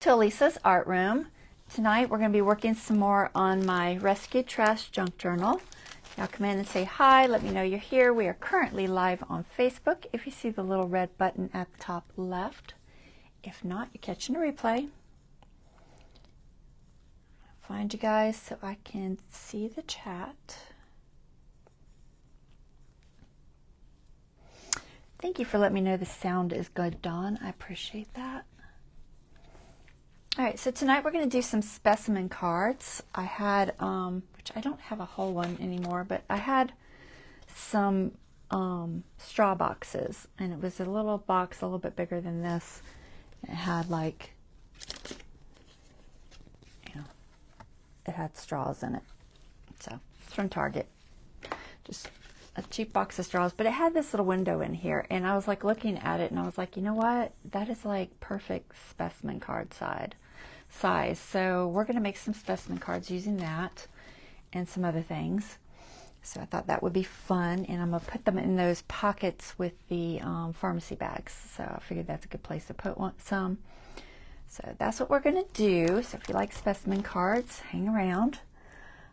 to Elisa's Art Room. Tonight we're going to be working some more on my Rescued Trash Junk Journal. Y'all come in and say hi, let me know you're here. We are currently live on Facebook if you see the little red button at the top left. If not, you're catching a replay. Find you guys so I can see the chat. Thank you for letting me know the sound is good, Dawn. I appreciate that. All right, so tonight we're going to do some specimen cards. I had, which I don't have a whole one anymore, but I had some straw boxes, and it was a little box a little bit bigger than this. It had like, you know, it had straws in it. So it's from Target. Just a cheap box of straws, but it had this little window in here, and I was like looking at it and I was like, you know what, that is like perfect specimen card size. So we're going to make some specimen cards using that and some other things. So I thought that would be fun, and I'm going to put them in those pockets with the pharmacy bags. So I figured that's a good place to put some. So that's what we're going to do. So if you like specimen cards, hang around.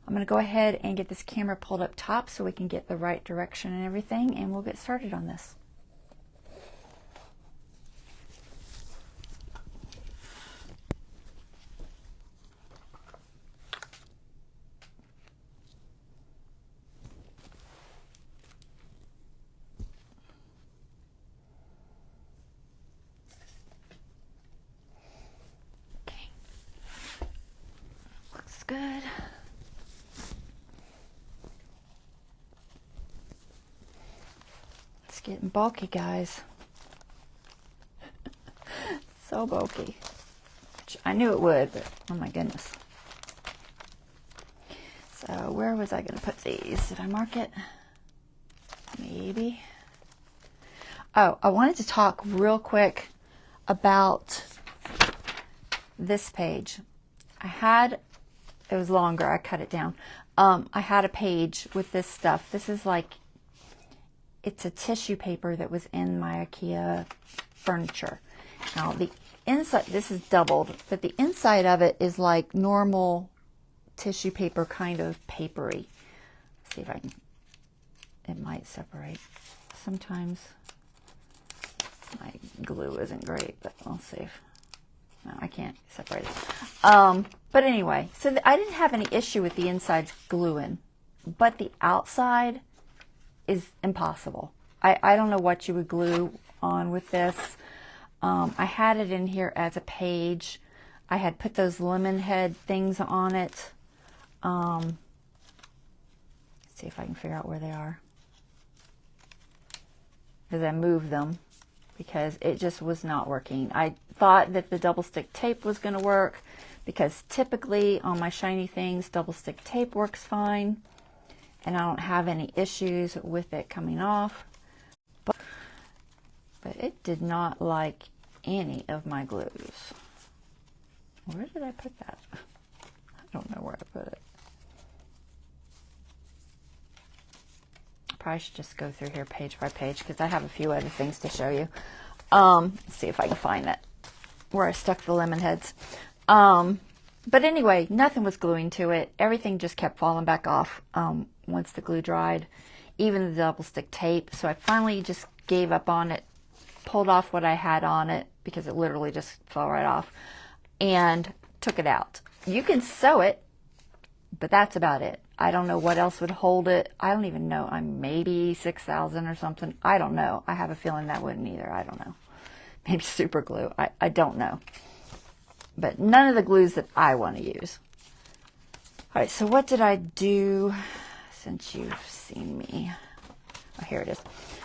I'm going to go ahead and get this camera pulled up top so we can get the right direction and everything, and we'll get started on this. Okay. Looks good. Getting bulky, guys. So bulky. Which I knew it would, but oh my goodness. So where was I going to put these? Did I mark it? Maybe. Oh, I wanted to talk real quick about this page. It was longer, I cut it down. I had a page with this stuff. This is like, it's a tissue paper that was in my IKEA furniture. Now the inside, this is doubled, but the inside of it is like normal tissue paper, kind of papery. Let's see if I can, it might separate. Sometimes my glue isn't great, but I'll see if, no, I can't separate it. But anyway, so I didn't have any issue with the insides gluing, but the outside is impossible. I don't know what you would glue on with this. I had it in here as a page. I had put those lemon head things on it. Let's see if I can figure out where they are. Because I moved them because it just was not working. I thought that the double stick tape was going to work because typically on my shiny things, double stick tape works fine. And I don't have any issues with it coming off. But it did not like any of my glues. Where did I put that? I don't know where I put it. I probably should just go through here page by page because I have a few other things to show you. Let's see if I can find that, where I stuck the lemon heads. But anyway, nothing was gluing to it. Everything just kept falling back off once the glue dried, even the double stick tape. So I finally just gave up on it, pulled off what I had on it because it literally just fell right off, and took it out. You can sew it, but that's about it. I don't know what else would hold it. I don't even know. I'm maybe 6,000 or something. I don't know. I have a feeling that wouldn't either. I don't know. Maybe super glue. I don't know. But none of the glues that I want to use. All right, so what did I do since you've seen me? Oh, here it is.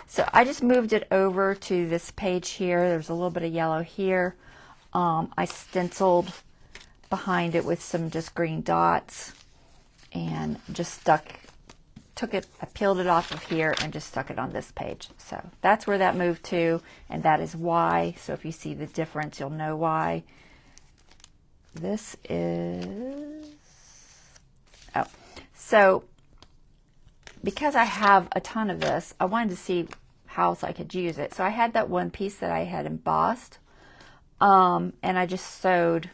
So I just moved it over to this page here. There's a little bit of yellow here. I stenciled behind it with some just green dots and just took it, I peeled it off of here and just stuck it on this page. So that's where that moved to, and that is why. So if you see the difference, you'll know why. This is, oh, so because I have a ton of this, I wanted to see how else I could use it. So I had that one piece that I had embossed, and I just sewed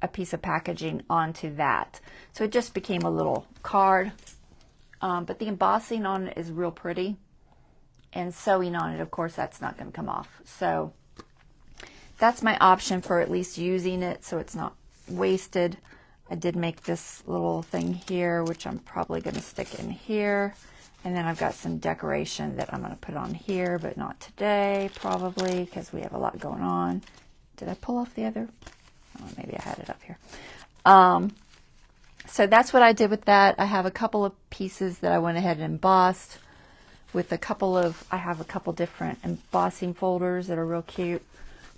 a piece of packaging onto that. So it just became a little card. But the embossing on it is real pretty. And sewing on it, of course, that's not going to come off. So that's my option for at least using it so it's not wasted. I did make this little thing here, which I'm probably going to stick in here. And then I've got some decoration that I'm going to put on here, but not today, probably, because we have a lot going on. Did I pull off the other? Oh, maybe I had it up here. So that's what I did with that. I have a couple of pieces that I went ahead and embossed with a couple of, I have a couple different embossing folders that are real cute.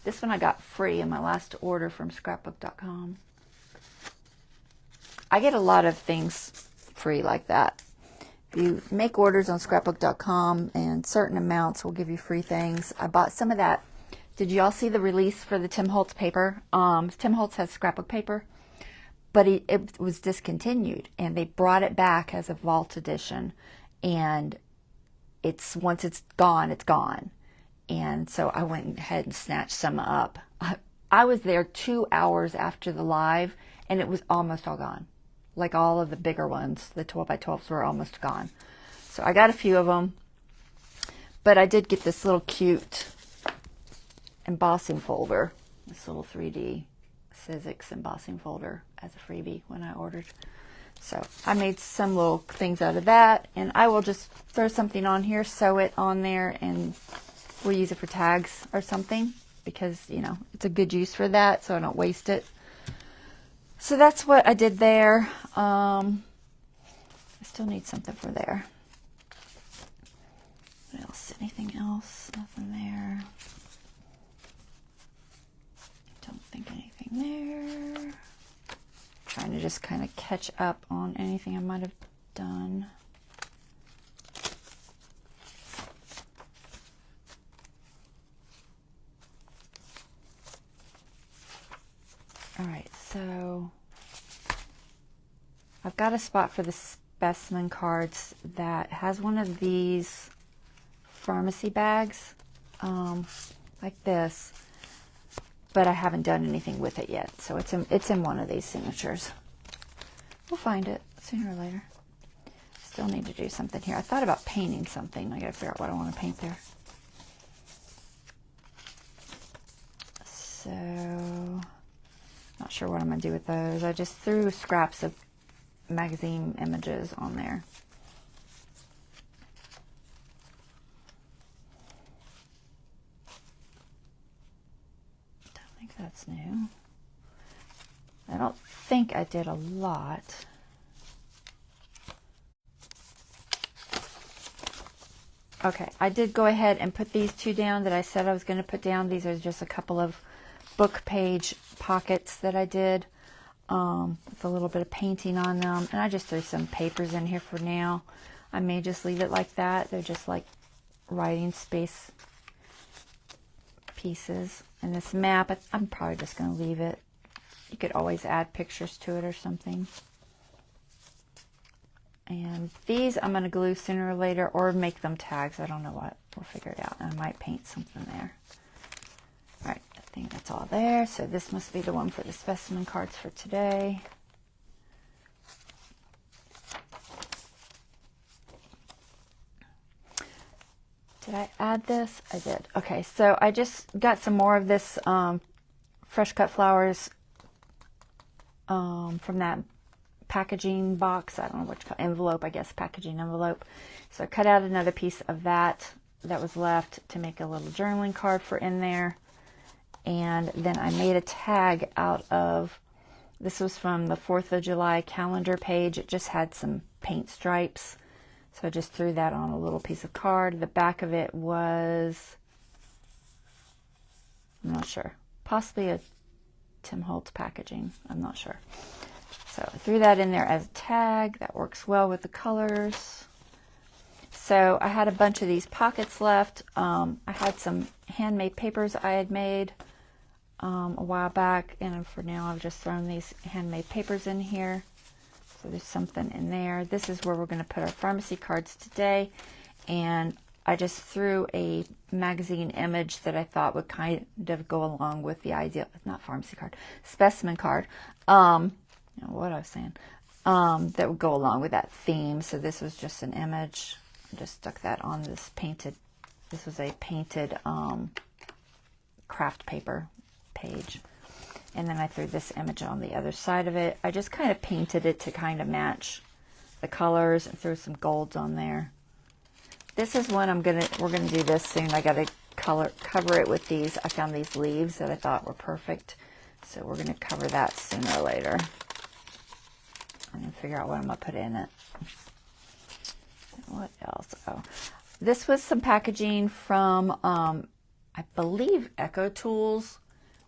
This one I got free in my last order from scrapbook.com. I get a lot of things free like that. If you make orders on scrapbook.com and certain amounts will give you free things. I bought some of that. Did you all see the release for the Tim Holtz paper? Tim Holtz has scrapbook paper, but it was discontinued, and they brought it back as a vault edition. And once it's gone, it's gone. And so I went ahead and snatched some up. I was there 2 hours after the live, and it was almost all gone. Like all of the bigger ones, the 12 by 12s were almost gone. So I got a few of them, but I did get this little cute embossing folder, this little 3D Sizzix embossing folder as a freebie when I ordered. So I made some little things out of that, and I will just throw something on here, sew it on there, and we'll use it for tags or something because, you know, it's a good use for that, so I don't waste it. So that's what I did there. I still need something for there. What else? Anything else? Nothing there. Don't think anything there. Trying to just kind of catch up on anything I might have done. All right, so I've got a spot for the specimen cards that has one of these pharmacy bags, like this, but I haven't done anything with it yet. So it's in one of these signatures. We'll find it sooner or later. Still need to do something here. I thought about painting something. I gotta figure out what I want to paint there. So not sure what I'm going to do with those. I just threw scraps of magazine images on there. Don't think that's new. I don't think I did a lot. Okay, I did go ahead and put these two down that I said I was going to put down. These are just a couple of book page pockets that I did with a little bit of painting on them, and I just threw some papers in here for now. I may just leave it like that. They're just like writing space pieces. And this map, I'm probably just going to leave it. You could always add pictures to it or something. And these I'm going to glue sooner or later, or make them tags. I don't know what. We'll figure it out. I might paint something there. All right. I think that's all there. So this must be the one for the specimen cards for today. Did I add this? I did. Okay, so I just got some more of this fresh cut flowers from that packaging box. I don't know what you call envelope, I guess, packaging envelope. So I cut out another piece of that was left to make a little journaling card for in there. And then I made a tag out of, this was from the 4th of July calendar page. It just had some paint stripes. So I just threw that on a little piece of card. The back of it was, I'm not sure, possibly a Tim Holtz packaging. I'm not sure. So I threw that in there as a tag. That works well with the colors. So I had a bunch of these pockets left. I had some handmade papers I had made a while back, and for now I've just thrown these handmade papers in here. So there's something in there. This is where we're going to put our pharmacy cards today, and I just threw a magazine image that I thought would kind of go along with the idea, not pharmacy card, specimen card, What I was saying, that would go along with that theme. So this was just an image. I just stuck that on this painted, this was a painted craft paper page. And then I threw this image on the other side of it. I just kind of painted it to kind of match the colors and threw some golds on there. This is one we're gonna do this soon. I gotta cover it with these. I found these leaves that I thought were perfect. So we're gonna cover that sooner or later. And then figure out what I'm gonna put in it. What else? Oh, this was some packaging from, I believe, Echo Tools,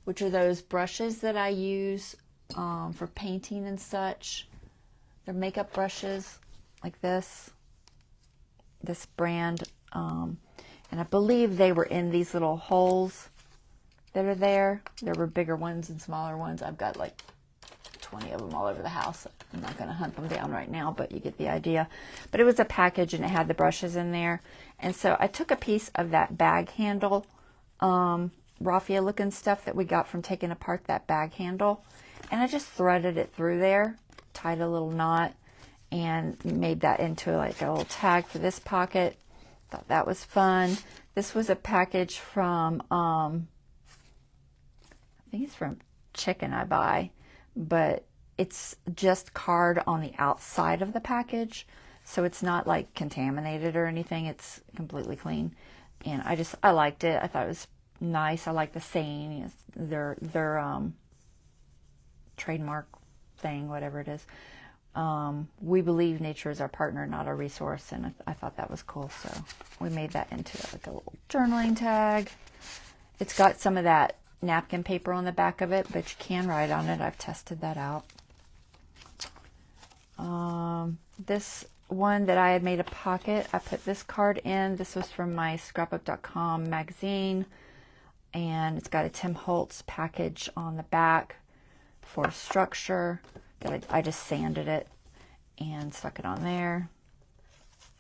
which are those brushes that I use for painting and such. They're makeup brushes like this brand. And I believe they were in these little holes that are there. There were bigger ones and smaller ones. I've got like 20 of them all over the house. I'm not going to hunt them down right now, but you get the idea. But it was a package and it had the brushes in there. And so I took a piece of that bag handle, raffia looking stuff that we got from taking apart that bag handle, and I just threaded it through there, tied a little knot, and made that into like a little tag for this pocket. Thought that was fun. This was a package from, I think it's from Chicken I Buy, but it's just card on the outside of the package, so it's not like contaminated or anything. It's completely clean, and I liked it. I thought it was nice. I like the saying, their trademark thing, whatever it is. We believe nature is our partner, not our resource, and I thought that was cool. So we made that into like a little journaling tag. It's got some of that napkin paper on the back of it, but you can write on it. I've tested that out. This one that I had made a pocket, I put this card in. This was from my scrapbook.com magazine, and it's got a Tim Holtz package on the back for structure. That I just sanded it and stuck it on there.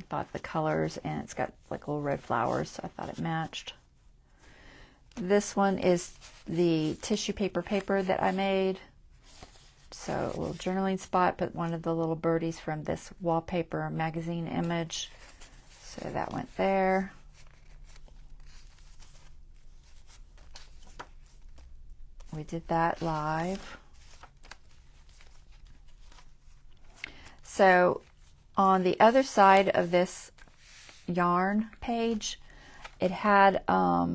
I bought the colors, and it's got like little red flowers, so I thought it matched. This one is the tissue paper that I made. So a little journaling spot, but one of the little birdies from this wallpaper magazine image. So that went there. We did that live. So on the other side of this yarn page, it had, I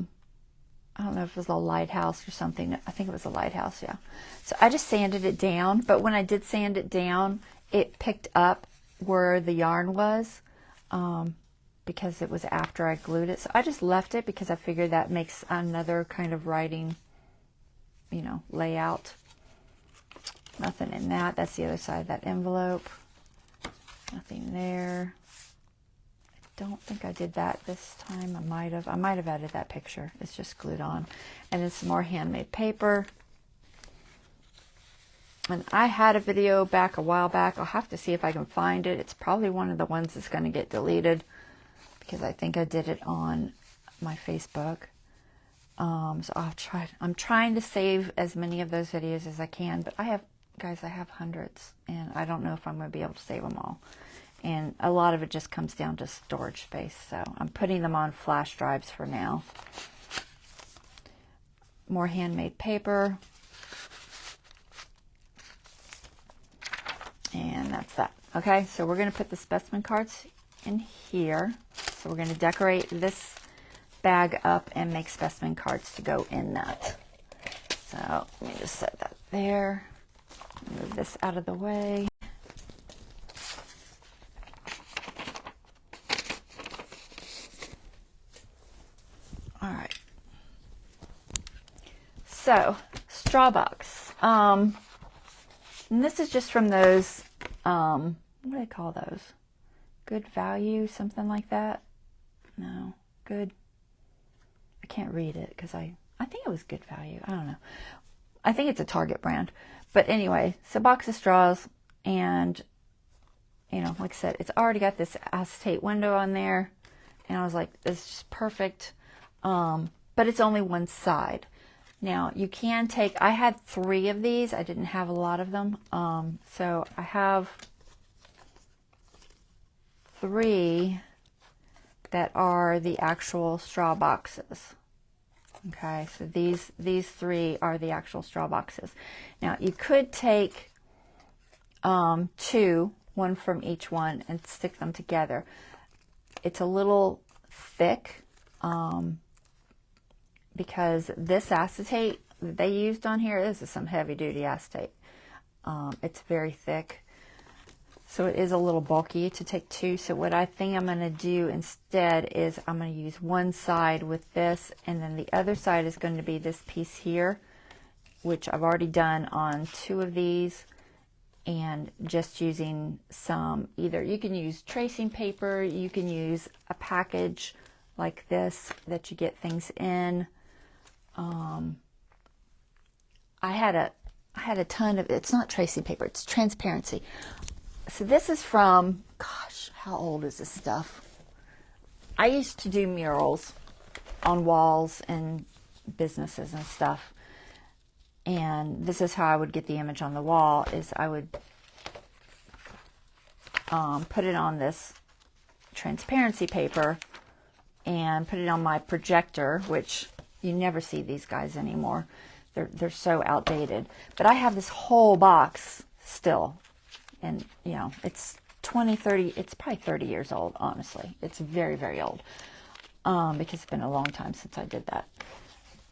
don't know if it was a lighthouse or something. I think it was a lighthouse, yeah. So I just sanded it down, but when I did sand it down, it picked up where the yarn was, because it was after I glued it. So I just left it because I figured that makes another kind of writing, layout. Nothing in that. That's the other side of that envelope. Nothing there. I don't think I did that this time. I might have added that picture. It's just glued on. And then some more handmade paper. And I had a video back a while back. I'll have to see if I can find it. It's probably one of the ones that's going to get deleted, because I think I did it on my Facebook. So I'll try. I'm trying to save as many of those videos as I can, but I have hundreds, and I don't know if I'm going to be able to save them all. And a lot of it just comes down to storage space, so I'm putting them on flash drives for now. More handmade paper. And that's that. Okay, so we're going to put the specimen cards in here. So we're going to decorate this bag up and make specimen cards to go in that. So let me just set that there. Move this out of the way. All right. So, straw box. And this is just from those, what do they call those? Good Value, something like that? No, Good. I can't read it because I think it was Good Value. I don't know. I think it's a Target brand. But anyway, it's a box of straws, and, like I said, it's already got this acetate window on there, and I was like, this is just perfect. But it's only one side. Now you can take, I had 3 of these. I didn't have a lot of them. So I have 3 that are the actual straw boxes. Okay, so these 3 are the actual straw boxes. Now you could take 2, one from each one, and stick them together. It's a little thick because this acetate that they used on here, this is some heavy duty acetate. It's very thick. So it is a little bulky to take 2. So what I think I'm going to do instead is I'm going to use one side with this, and then the other side is going to be this piece here, which I've already done on 2 of these, and just using some, either you can use tracing paper, you can use a package like this that you get things in. I had a ton of, it's not tracing paper, it's transparency. So this is from, gosh, how old is this stuff? I used to do murals on walls and businesses and stuff. And this is how I would get the image on the wall, is I would put it on this transparency paper and put it on my projector, which you never see these guys anymore. They're so outdated. But I have this whole box still. And, you know, it's 20, 30, it's probably 30 years old, honestly. It's very, very old because it's been a long time since I did that.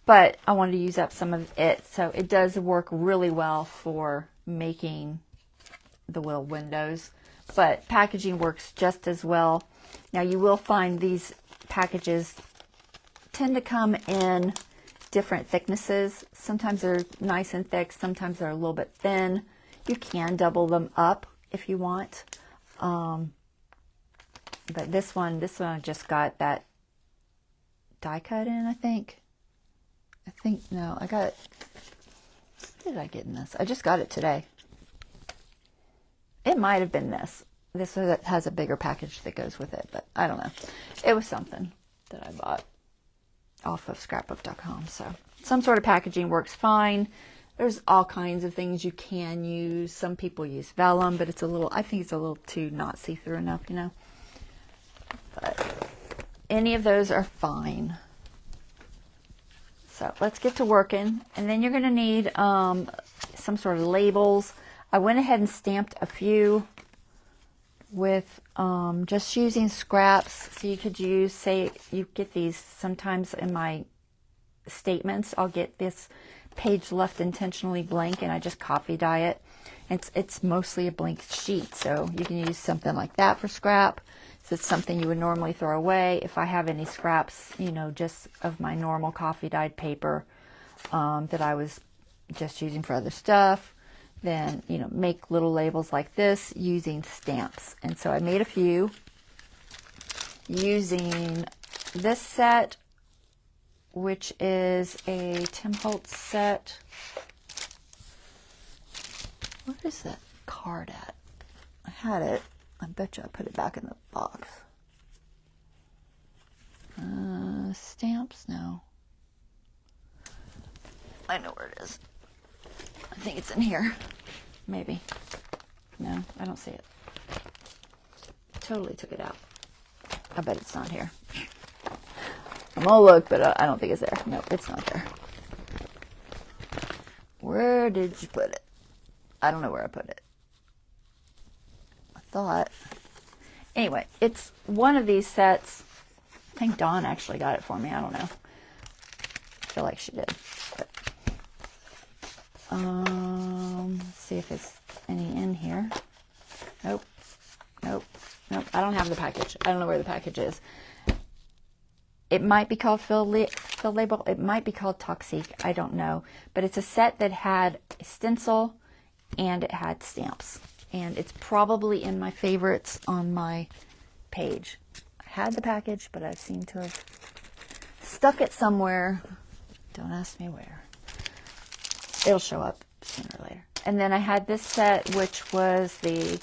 But I wanted to use up some of it, so it does work really well for making the little windows. But packaging works just as well. Now, you will find these packages tend to come in different thicknesses. Sometimes they're nice and thick, sometimes they're a little bit thin. You can double them up if you want. But this one I just got that die cut in, I think. No, I got it. What did I get in this? I just got it today. It might have been this. This has a bigger package that goes with it, but I don't know. It was something that I bought off of scrapbook.com. So some sort of packaging works fine. There's all kinds of things you can use. Some people use vellum, but I think it's a little too not see-through enough, you know. But any of those are fine. So let's get to working. And then you're going to need some sort of labels. I went ahead and stamped a few with just using scraps. So you could use, say, you get these sometimes in my statements. I'll get this page left intentionally blank, and I just copy dye it. It's mostly a blank sheet, so you can use something like that for scrap. So it's something you would normally throw away. If I have any scraps, you know, just of my normal coffee dyed paper that I was just using for other stuff, then, you know, make little labels like this using stamps. And so I made a few using this set, which is a Tim Holtz set. Where is that card at? I had it. I bet you I put it back in the box. Stamps? No. I know where it is. I think it's in here. Maybe. No, I don't see it. Totally took it out. I bet it's not here. I'm gonna look, but I don't think it's there. No, it's not there. Where did you put it? I don't know where I put it. I thought. Anyway, it's one of these sets. I think Dawn actually got it for me. I don't know. I feel like she did. But, let's see if there's any in here. Nope. Nope. Nope. I don't have the package. I don't know where the package is. It might be called Fill Label. It might be called Toxique. I don't know. But it's a set that had a stencil and it had stamps. And it's probably in my favorites on my page. I had the package, but I seem to have stuck it somewhere. Don't ask me where. It'll show up sooner or later. And then I had this set, which was the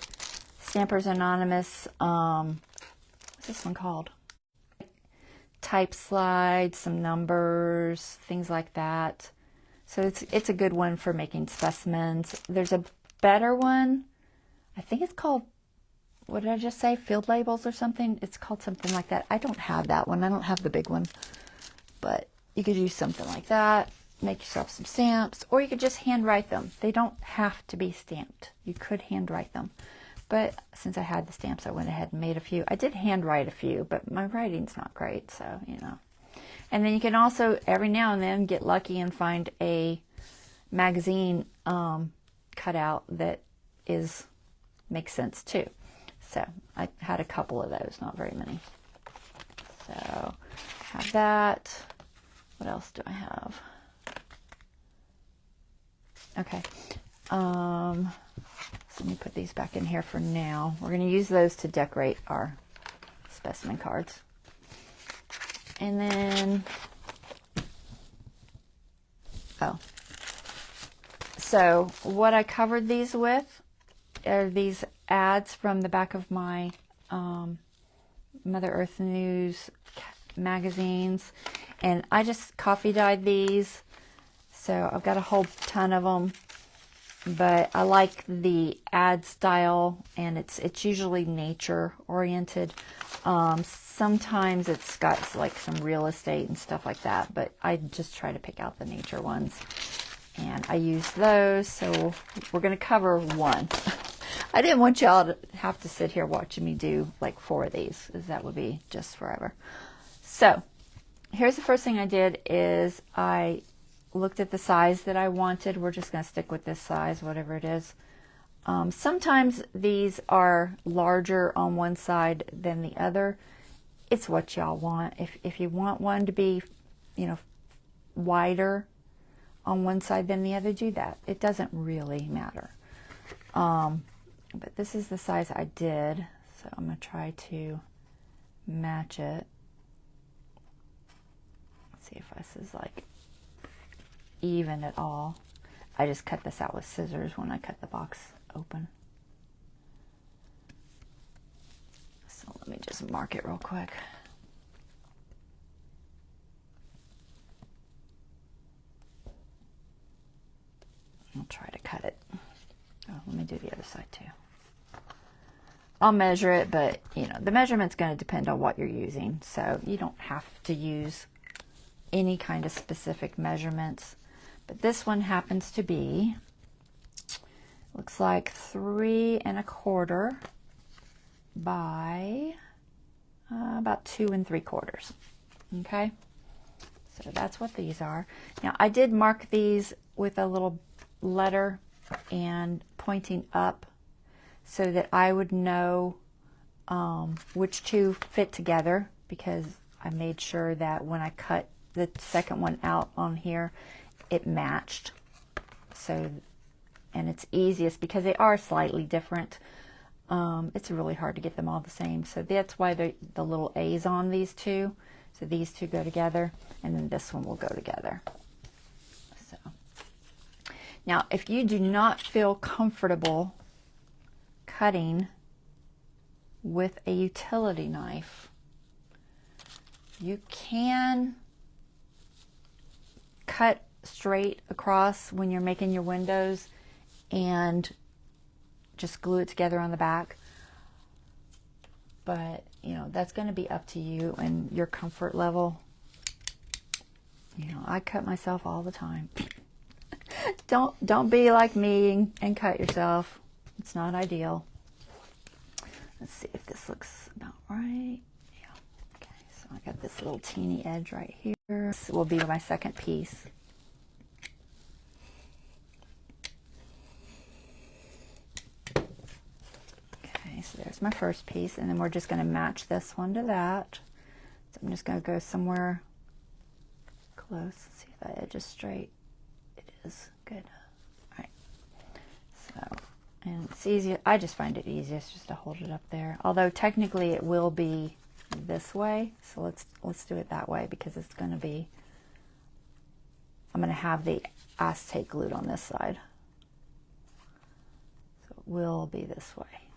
Stampers Anonymous, what's this one called? Type slides, some numbers, things like that. So it's a good one for making specimens. There's a better one. I think it's called, what did I just say? Field labels or something? It's called something like that. I don't have that one. I don't have the big one. But you could use something like that. Make yourself some stamps. Or you could just handwrite them. They don't have to be stamped. You could handwrite them. But since I had the stamps, I went ahead and made a few. I did handwrite a few, but my writing's not great, so, you know. And then you can also, every now and then, get lucky and find a magazine cutout that makes sense too. So I had a couple of those, not very many. So have that. What else do I have? Okay. So let me put these back in here for now. We're going to use those to decorate our specimen cards. And then, so what I covered these with are these ads from the back of my Mother Earth News magazines. And I just coffee dyed these. So I've got a whole ton of them. But I like the ad style, and it's usually nature oriented. Sometimes it's got like some real estate and stuff like that, but I just try to pick out the nature ones, and I use those. So we're going to cover one. I didn't want y'all to have to sit here watching me do like 4 of these, because that would be just forever. So here's the first thing I did is I looked at the size that I wanted. We're just going to stick with this size, whatever it is. Sometimes these are larger on one side than the other. It's what y'all want. If you want one to be, you know, wider on one side than the other, do that. It doesn't really matter. But this is the size I did, so I'm going to try to match it. Let's see if this is like even at all. I just cut this out with scissors when I cut the box open. So let me just mark it real quick. I'll try to cut it. Oh, let me do the other side too. I'll measure it, but you know, the measurement's going to depend on what you're using, so you don't have to use any kind of specific measurements. But this one happens to be, looks like 3 1/4 by about 2 3/4. Okay, so that's what these are. Now I did mark these with a little letter and pointing up so that I would know which two fit together, because I made sure that when I cut the second one out on here, it matched. So, and it's easiest because they are slightly different. It's really hard to get them all the same. So that's why the little A's on these two. So these two go together, and then this one will go together. So now, if you do not feel comfortable cutting with a utility knife, you can cut straight across when you're making your windows and just glue it together on the back. But you know, that's going to be up to you and your comfort level. You know, I cut myself all the time. Don't be like me and cut yourself. It's not ideal. Let's see if this looks about right. Yeah. Okay, so I got this little teeny edge right here. This will be my second piece. Okay, so there's my first piece, and then we're just going to match this one to that. So I'm just going to go somewhere close. Let's see if that edge is straight. It is. Good. All right. So, and it's easy. I just find it easiest just to hold it up there. Although technically it will be this way. So let's do it that way, because it's going to be, I'm going to have the acetate glued on this side. So it will be this way.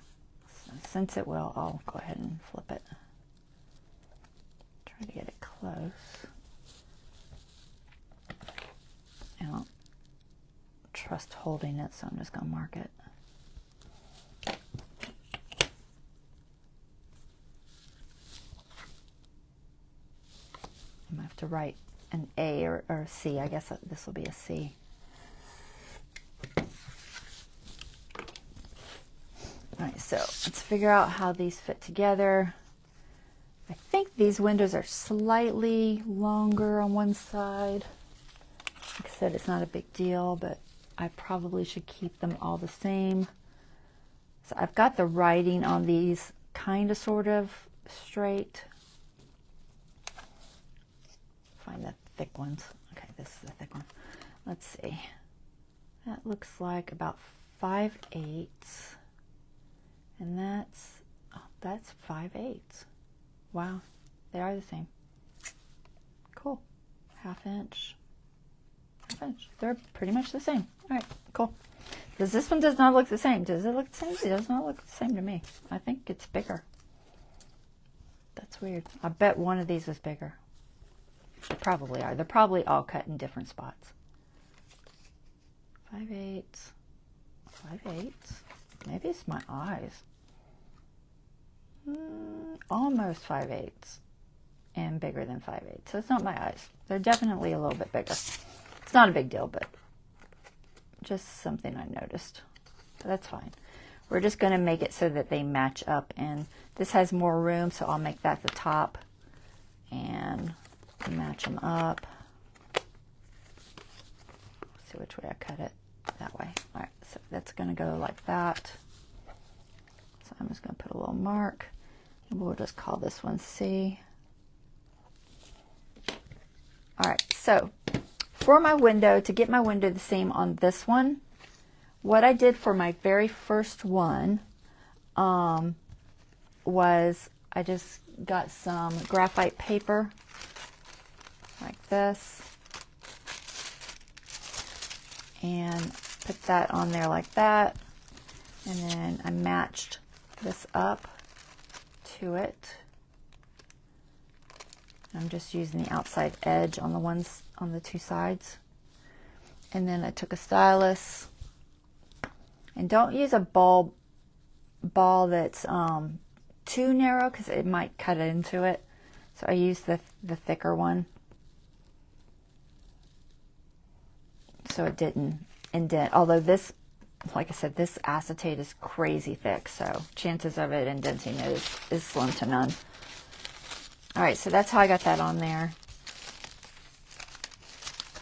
So since it will, I'll go ahead and flip it. Try to get it close. Now, trust holding it, so I'm just going to mark it. I'm going to have to write an A or a C. I guess this will be a C. Alright, so let's figure out how these fit together. I think these windows are slightly longer on one side. Like I said, it's not a big deal, but I probably should keep them all the same. So I've got the writing on these kind of sort of straight. Find the thick ones. Okay, this is the thick one. Let's see. That looks like about 5/8. And that's 5/8. Wow, they are the same. Cool. Half inch. They're pretty much the same. All right, cool. Because this one does not look the same. Does it look the same? It does not look the same to me. I think it's bigger. That's weird. I bet one of these was bigger. They probably are. They're probably all cut in different spots. 5/8. 5/8. Maybe it's my eyes. Almost 5/8 and bigger than 5/8. So it's not my eyes. They're definitely a little bit bigger. It's not a big deal, but just something I noticed. So that's fine. We're just going to make it so that they match up, and this has more room, so I'll make that the top and match them up. Let's see which way I cut it. That way. All right, so that's going to go like that. So I'm just going to put a little mark, and we'll just call this one C. All right, so for my window, to get my window the same on this one, what I did for my very first one was I just got some graphite paper like this and put that on there like that, and then I matched this up to it. I'm just using the outside edge on the ones on the two sides, and then I took a stylus, and don't use a ball that's too narrow because it might cut into it, so I used the thicker one so it didn't indent, although this, like I said, this acetate is crazy thick, so chances of it indenting it is slim to none. All right, so that's how I got that on there.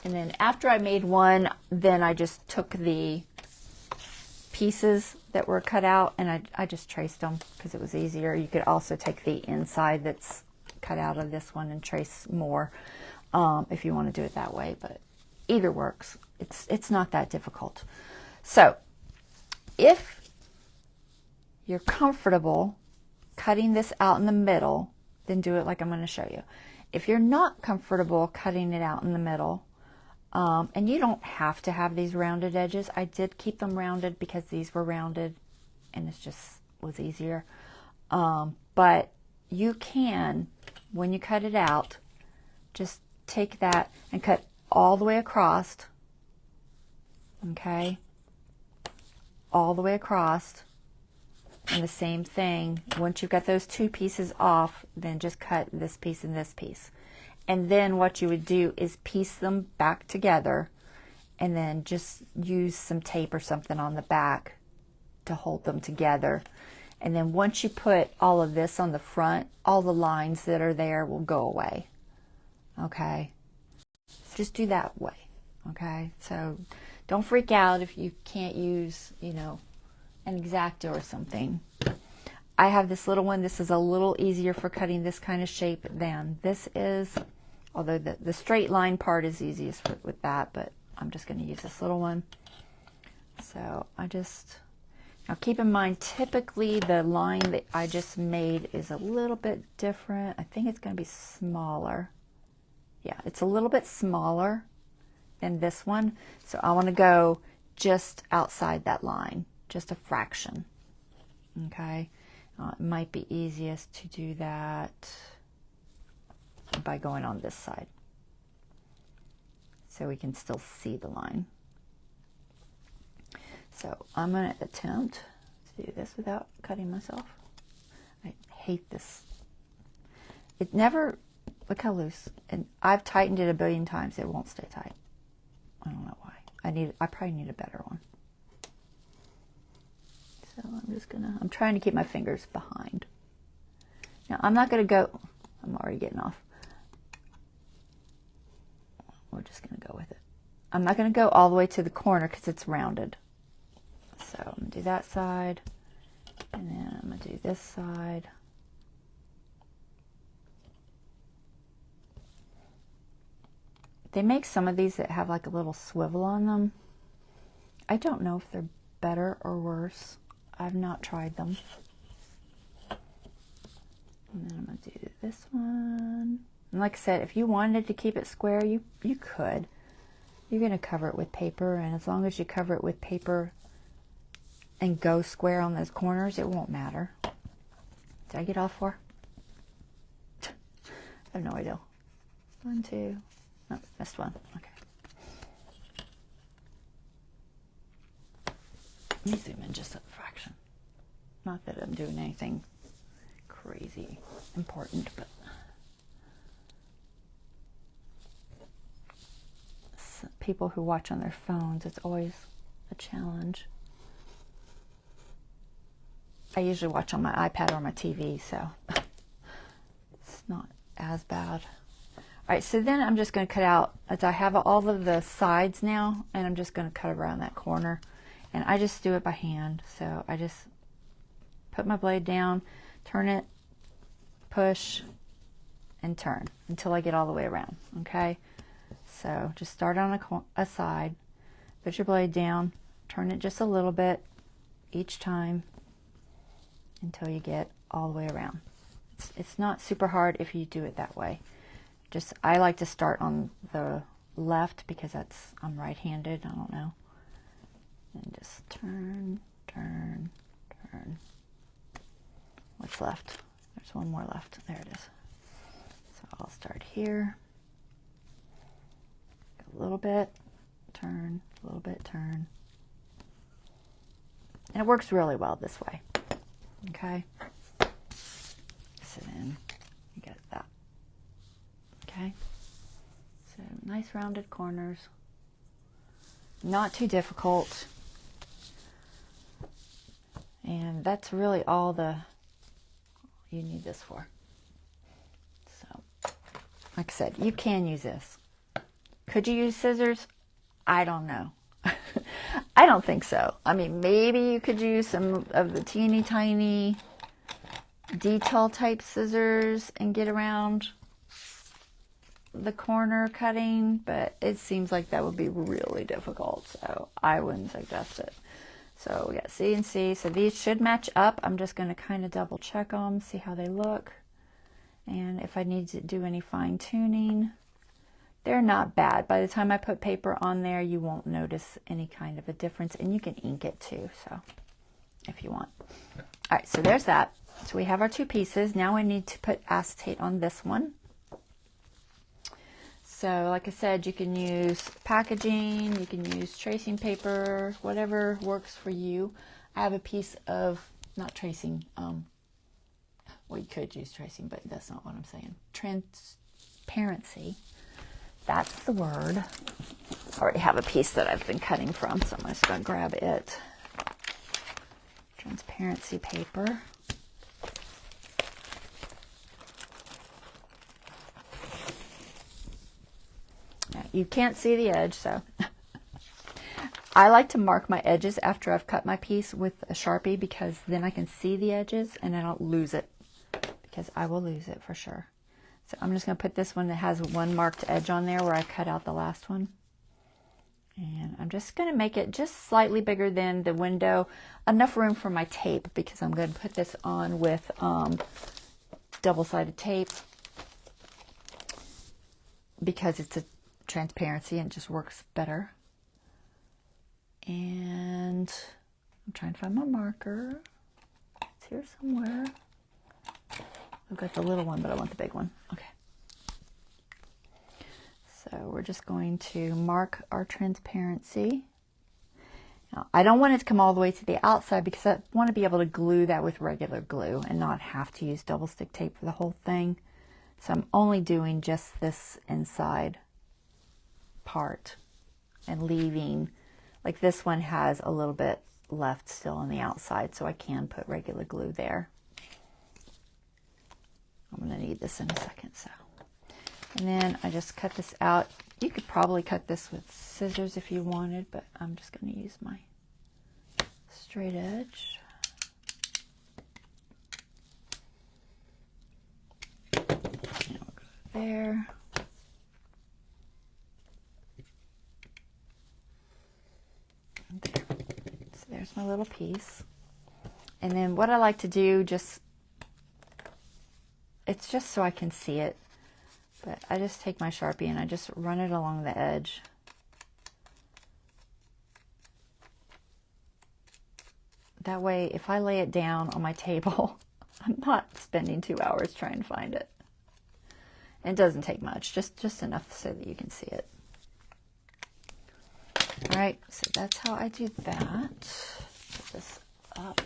And then after I made one, then I just took the pieces that were cut out and I just traced them because it was easier. You could also take the inside that's cut out of this one and trace more if you want to do it that way, but either works. It's not that difficult. So if you're comfortable cutting this out in the middle, then do it like I'm going to show you. If you're not comfortable cutting it out in the middle, and you don't have to have these rounded edges. I did keep them rounded because these were rounded and it just was easier. But you can, when you cut it out, just take that and cut all the way across. Okay? All the way across. And the same thing, once you've got those two pieces off, then just cut this piece and this piece. And then what you would do is piece them back together and then just use some tape or something on the back to hold them together. And then once you put all of this on the front, all the lines that are there will go away. Okay? So just do that way. Okay? So don't freak out if you can't use, you know, an X-Acto or something. I have this little one. This is a little easier for cutting this kind of shape than this is, although the straight line part is easiest with that, but I'm just going to use this little one. So now keep in mind, typically the line that I just made is a little bit different. I think it's going to be smaller. Yeah, it's a little bit smaller than this one, so I want to go just outside that line, just a fraction. Okay, it might be easiest to do that by going on this side so we can still see the line. So I'm going to attempt to do this without cutting myself. I hate this. It never, look how loose. And I've tightened it a billion times. It won't stay tight. I don't know why. I probably need a better one. So I'm trying to keep my fingers behind. Now I'm not going to go, I'm already getting off. We're just going to go with it. I'm not going to go all the way to the corner because it's rounded. So I'm going to do that side, and then I'm going to do this side. They make some of these that have like a little swivel on them. I don't know if they're better or worse. I've not tried them. And then I'm going to do this one. And like I said, if you wanted to keep it square, you could. You're going to cover it with paper, and as long as you cover it with paper and go square on those corners, it won't matter. Did I get all four? I have no idea. 1, 2. No, missed one. Okay. Let me zoom in just a fraction. Not that I'm doing anything crazy important, but people who watch on their phones, it's always a challenge. I usually watch on my iPad or my TV, so it's not as bad. All right, so then I'm just going to cut out, as I have all of the sides now, and I'm just going to cut around that corner. And I just do it by hand. So I just put my blade down, turn it, push, and turn until I get all the way around, okay? So just start on a side, put your blade down, turn it just a little bit each time until you get all the way around. It's not super hard if you do it that way. Just, I like to start on the left because I'm right-handed, I don't know. And just turn, turn, turn. What's left? There's one more left. There it is. So I'll start here. A little bit, turn, a little bit, turn. And it works really well this way. Okay? So then you get that. Okay? So nice rounded corners. Not too difficult. And that's really all you need this for. So, like I said, you can use this. Could you use scissors? I don't know. I don't think so. I mean, maybe you could use some of the teeny tiny detail type scissors and get around the corner cutting, but it seems like that would be really difficult, so I wouldn't suggest it. So we got C and C, so these should match up. I'm just going to kind of double check them, see how they look, and if I need to do any fine tuning. They're not bad. By the time I put paper on there, you won't notice any kind of a difference, and you can ink it too, so if you want. All right, so there's that. So we have our two pieces. Now we need to put acetate on this one. So like I said, you can use packaging, you can use tracing paper, whatever works for you. I have a piece of, not tracing, well, you could use tracing, but that's not what I'm saying. Transparency. That's the word. I already have a piece that I've been cutting from, so I'm just going to grab it. Transparency paper. Now, you can't see the edge, so I like to mark my edges after I've cut my piece with a Sharpie, because then I can see the edges and I don't lose it, because I will lose it for sure. So I'm just going to put this one that has one marked edge on there where I cut out the last one. And I'm just going to make it just slightly bigger than the window. Enough room for my tape, because I'm going to put this on with double-sided tape, because it's a transparency and it just works better. And I'm trying to find my marker. It's here somewhere. I've got the little one, but I want the big one. Okay. So we're just going to mark our transparency. Now, I don't want it to come all the way to the outside because I want to be able to glue that with regular glue and not have to use double stick tape for the whole thing. So I'm only doing just this inside part and leaving, like this one has a little bit left still on the outside, so I can put regular glue there. I'm going to need this in a second. So, and then I just cut this out. You could probably cut this with scissors if you wanted, but I'm just going to use my straight edge. And we'll go there. And there. So there's my little piece. And then what I like to do, it's just so I can see it, but I just take my Sharpie and I just run it along the edge. That way, if I lay it down on my table, I'm not spending 2 hours trying to find it. It doesn't take much, just enough so that you can see it. All right, so that's how I do that. Put this up,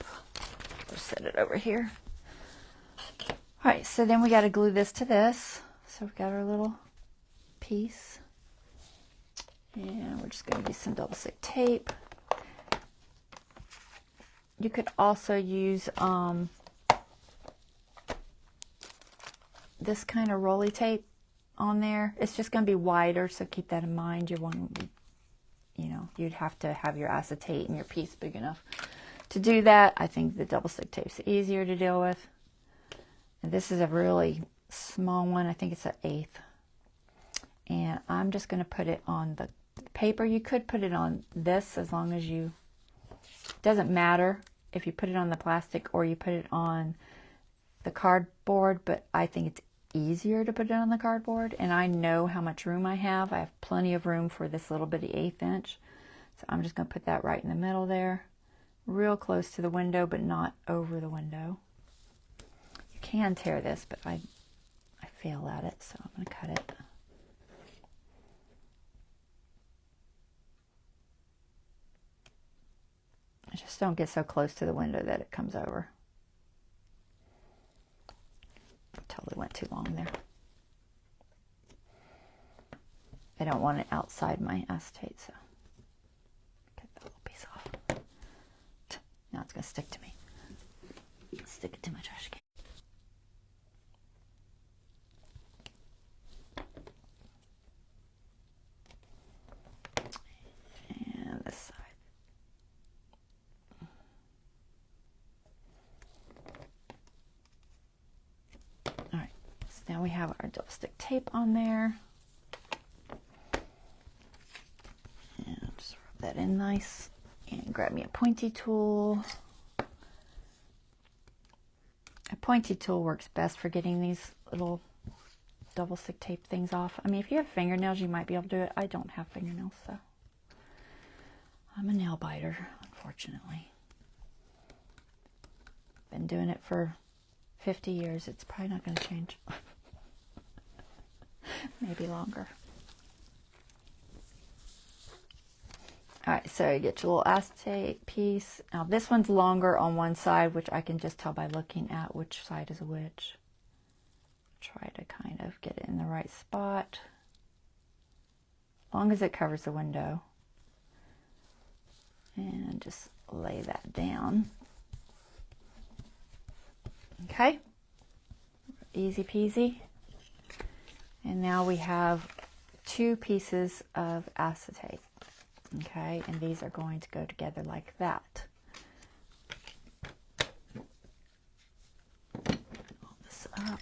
or set it over here. All right, so then we got to glue this to this. So we've got our little piece. And we're just going to use some double stick tape. You could also use this kind of rolly tape on there. It's just going to be wider, so keep that in mind. You'd have to have your acetate and your piece big enough to do that. I think the double stick tape's easier to deal with. And this is a really small one. I think it's an 1/8. And I'm just going to put it on the paper. You could put it on this as long as you... Doesn't matter if you put it on the plastic or you put it on the cardboard, but I think it's easier to put it on the cardboard. And I know how much room I have. I have plenty of room for this little bitty 1/8 inch. So I'm just going to put that right in the middle there. Real close to the window, but not over the window. You can tear this, but I fail at it, so I'm going to cut it. I just don't get so close to the window that it comes over. I totally went too long there. I don't want it outside my acetate, so cut that little piece off. Now it's going to stick to me. Stick it to my trash can. And this side. All right, so now we have our double stick tape on there. And just rub that in nice. And grab me a pointy tool. A pointy tool works best for getting these little double stick tape things off. I mean, if you have fingernails, you might be able to do it. I don't have fingernails, so I'm a nail biter, unfortunately. Been doing it for 50 years. It's probably not going to change. Maybe longer. All right, so you get your little acetate piece. Now this one's longer on one side, which I can just tell by looking at which side is which. Try to kind of get it in the right spot. As long as it covers the window. And just lay that down. Okay, easy peasy. And now we have 2 pieces of acetate. Okay, and these are going to go together like that. Pull this up.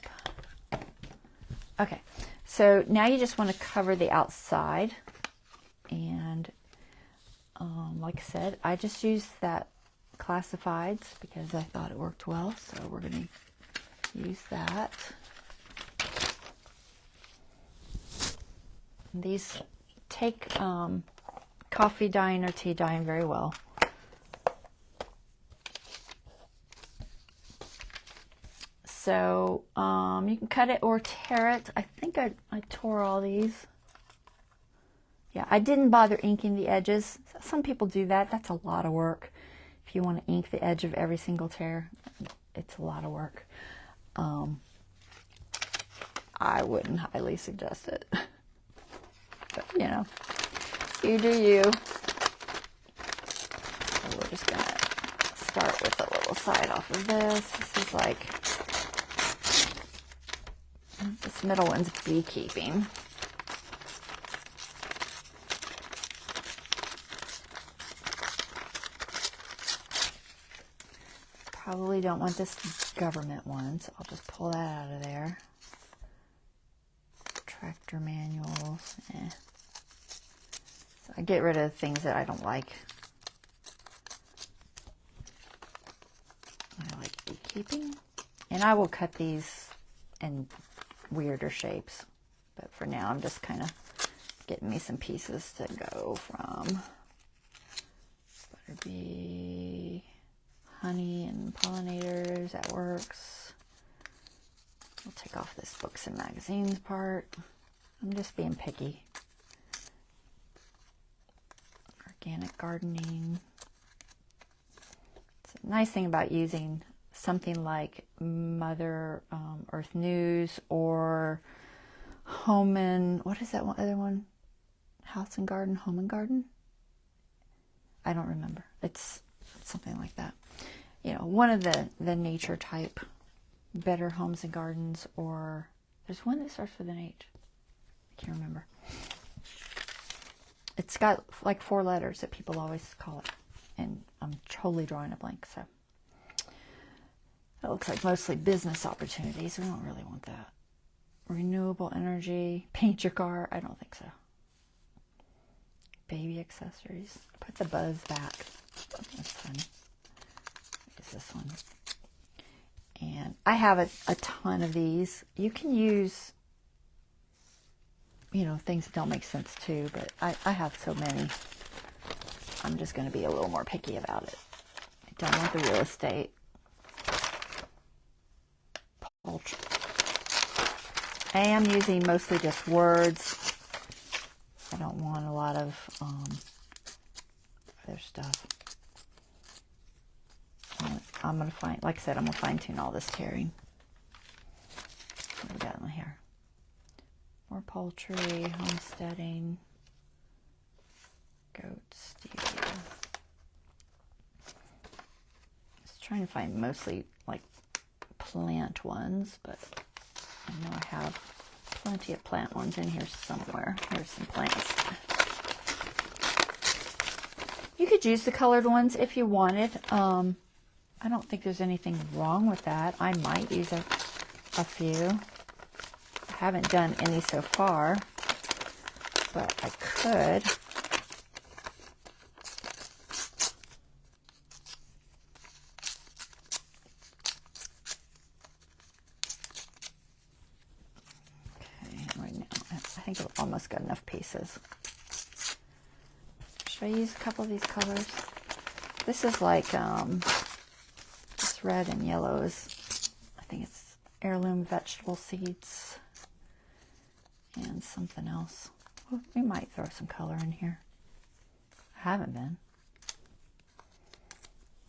Okay, so now you just want to cover the outside. And like I said, I just used that Classifieds because I thought it worked well. So we're going to use that. And these take... coffee dyeing or tea dyeing very well. So you can cut it or tear it. I think I tore all these. Yeah, I didn't bother inking the edges. some people do that. That's a lot of work. If you want to ink the edge of every single tear, it's a lot of work. I wouldn't highly suggest it. But, you know, you do you. So we're just going to start with a little side off of this. This is like, this middle one's beekeeping. Probably don't want this government one, so I'll just pull that out of there. Tractor manuals. So I get rid of things that I don't like. I like beekeeping. And I will cut these in weirder shapes. But for now, I'm just kind of getting me some pieces to go from butterbee, honey and pollinators. That works. We'll take off this books and magazines part. I'm just being picky. Organic gardening. It's a nice thing about using something like Mother Earth News or Home and, what is that one, other one? House and Garden, Home and Garden? I don't remember. It's something like that. You know, one of the nature type Better Homes and Gardens, or there's one that starts with an H. I can't remember. It's got like 4 letters that people always call it, and I'm totally drawing a blank. So that looks like mostly business opportunities. We don't really want that. Renewable energy, paint your car. I don't think so. Baby accessories. Put the buzz back. That's funny. What is this one? And I have a ton of these. You can use, you know, things that don't make sense too, but I have so many. I'm just going to be a little more picky about it. I don't want the real estate. Poultry. I am using mostly just words. I don't want a lot of other stuff. I'm going to find, like I said, I'm going to fine tune all this tearing. What do we got in here? More poultry, homesteading, goats, deer. Just trying to find mostly like plant ones, but I know I have plenty of plant ones in here somewhere. Here's some plants. You could use the colored ones if you wanted. I don't think there's anything wrong with that. I might use a few. I haven't done any so far, but I could. Okay, right now, I think I've almost got enough pieces. Should I use a couple of these colors? This is like, this red and yellow is, I think it's heirloom vegetable seeds and something else. Well, we might throw some color in here. I haven't been.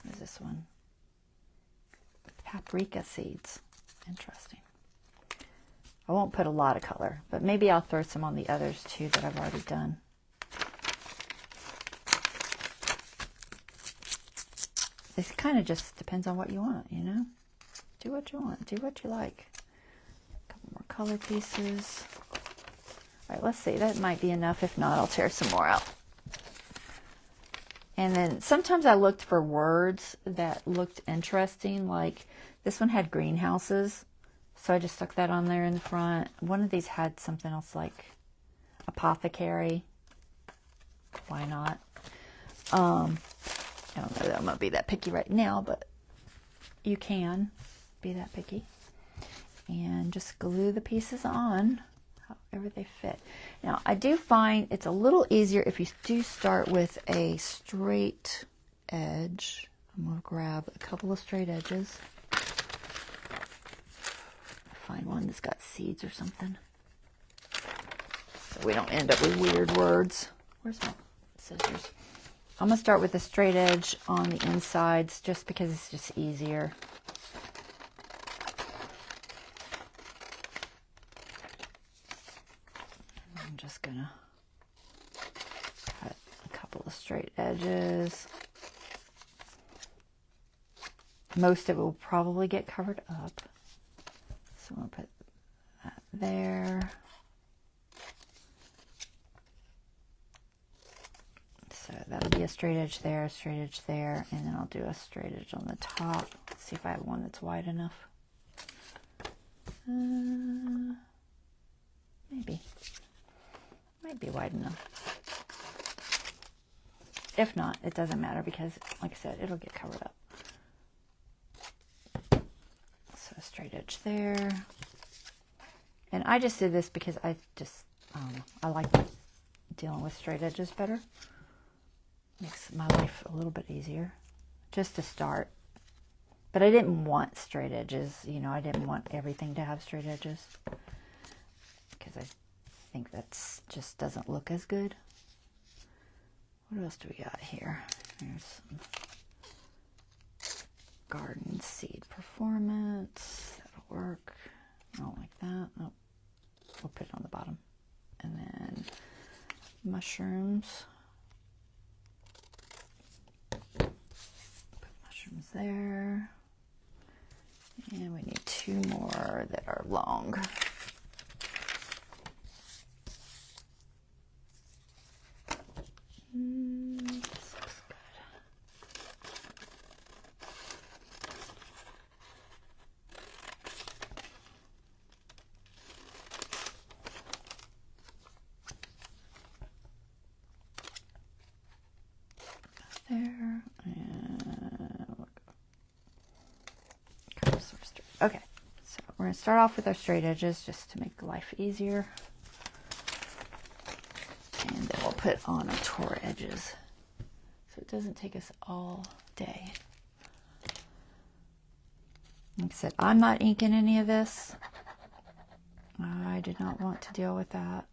What is this one? Paprika seeds. Interesting. I won't put a lot of color, but maybe I'll throw some on the others too that I've already done. It kind of just depends on what you want, you know? Do what you want. Do what you like. A couple more color pieces. All right, let's see. That might be enough. If not, I'll tear some more out. And then sometimes I looked for words that looked interesting. Like this one had greenhouses. So I just stuck that on there in the front. One of these had something else like apothecary. Why not? I don't know that I'm going to be that picky right now, but you can be that picky. And just glue the pieces on however they fit. Now, I do find it's a little easier if you do start with a straight edge. I'm going to grab a couple of straight edges. Find one that's got seeds or something, so we don't end up with weird words. Where's my scissors? I'm going to start with the straight edge on the insides just because it's just easier. I'm just going to cut a couple of straight edges. Most of it will probably get covered up. So I'm going to put that there. So that'll be a straight edge there, and then I'll do a straight edge on the top. Let's see if I have one that's wide enough. Maybe. Might be wide enough. If not, it doesn't matter because, like I said, it'll get covered up. So a straight edge there. And I just did this because I like dealing with straight edges better. Makes my life a little bit easier, just to start. But I didn't want straight edges, you know, I didn't want everything to have straight edges. Because I think that's just doesn't look as good. What else do we got here? There's some garden seed performance. That'll work. I don't like that. Oh, we'll put it on the bottom. And then mushrooms. Put mushrooms there. And we need 2 more that are long. This looks good. There and look. Okay, so we're going to start off with our straight edges just to make life easier. And then we'll put on our tour edges so it doesn't take us all day. Like I said, I'm not inking any of this. I did not want to deal with that.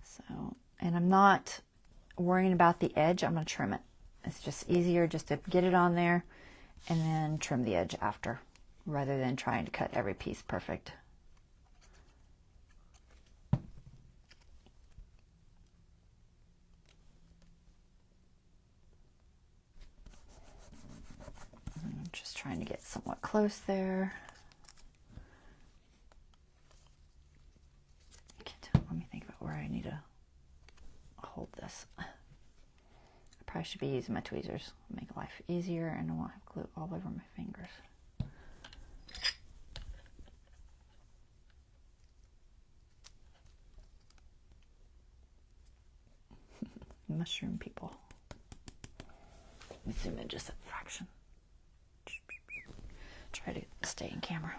So, and I'm not worrying about the edge. I'm going to trim it. It's just easier just to get it on there and then trim the edge after, rather than trying to cut every piece perfect. I'm just trying to get somewhat close there. Let me think about where I need to hold this. I probably should be using my tweezers. Make life easier, and I won't have glue all over my fingers. Mushroom people. Let me zoom in just a fraction. Try to stay in camera.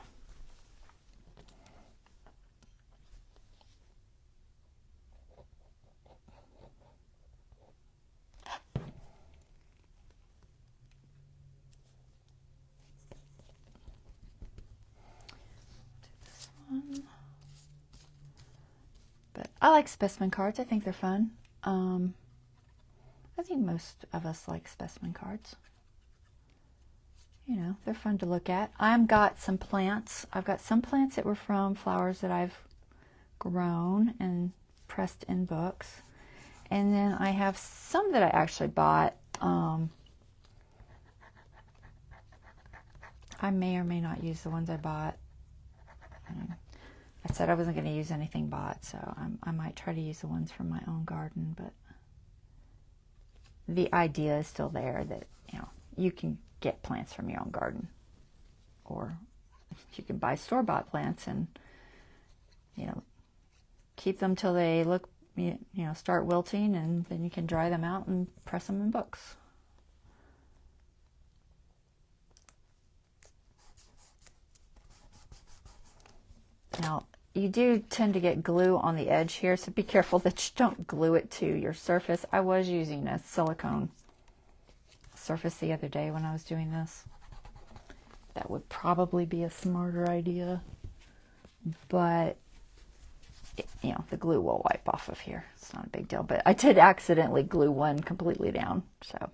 But I like specimen cards. I think they're fun. I think most of us like specimen cards. You know, they're fun to look at. I've got some plants. I've got some plants that were from flowers that I've grown and pressed in books. And then I have some that I actually bought. I may or may not use the ones I bought. I said I wasn't going to use anything bought, so I might try to use the ones from my own garden, but the idea is still there that, you know, you can get plants from your own garden, or you can buy store-bought plants and, you know, keep them till they look, you know, start wilting, and then you can dry them out and press them in books. Now, you do tend to get glue on the edge here, so be careful that you don't glue it to your surface. I was using a silicone surface the other day when I was doing this. That would probably be a smarter idea, but you know, the glue will wipe off of here. It's not a big deal, but I did accidentally glue one completely down, so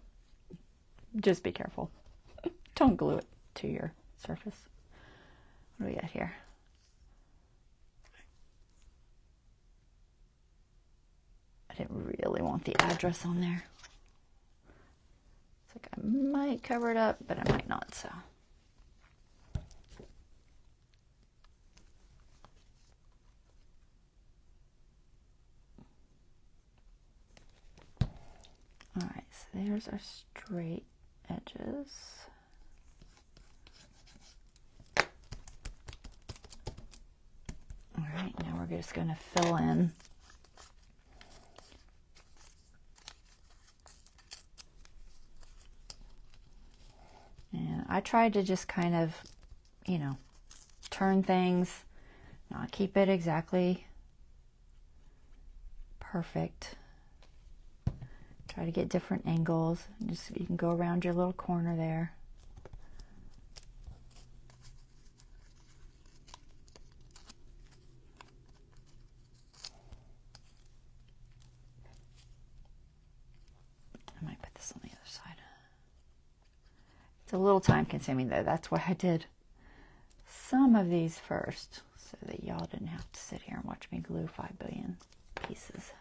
just be careful. Don't glue it to your surface. What do we got here? I didn't really want the address on there. It's like I might cover it up, but I might not, so. All right, so there's our straight edges. All right, now we're just going to fill in and I tried to just kind of, you know, turn things, not keep it exactly perfect. Try to get different angles. Just you can go around your little corner there. I might put this on the other side. It's a little time consuming though. That's why I did some of these first, so that y'all didn't have to sit here and watch me glue 5 billion pieces.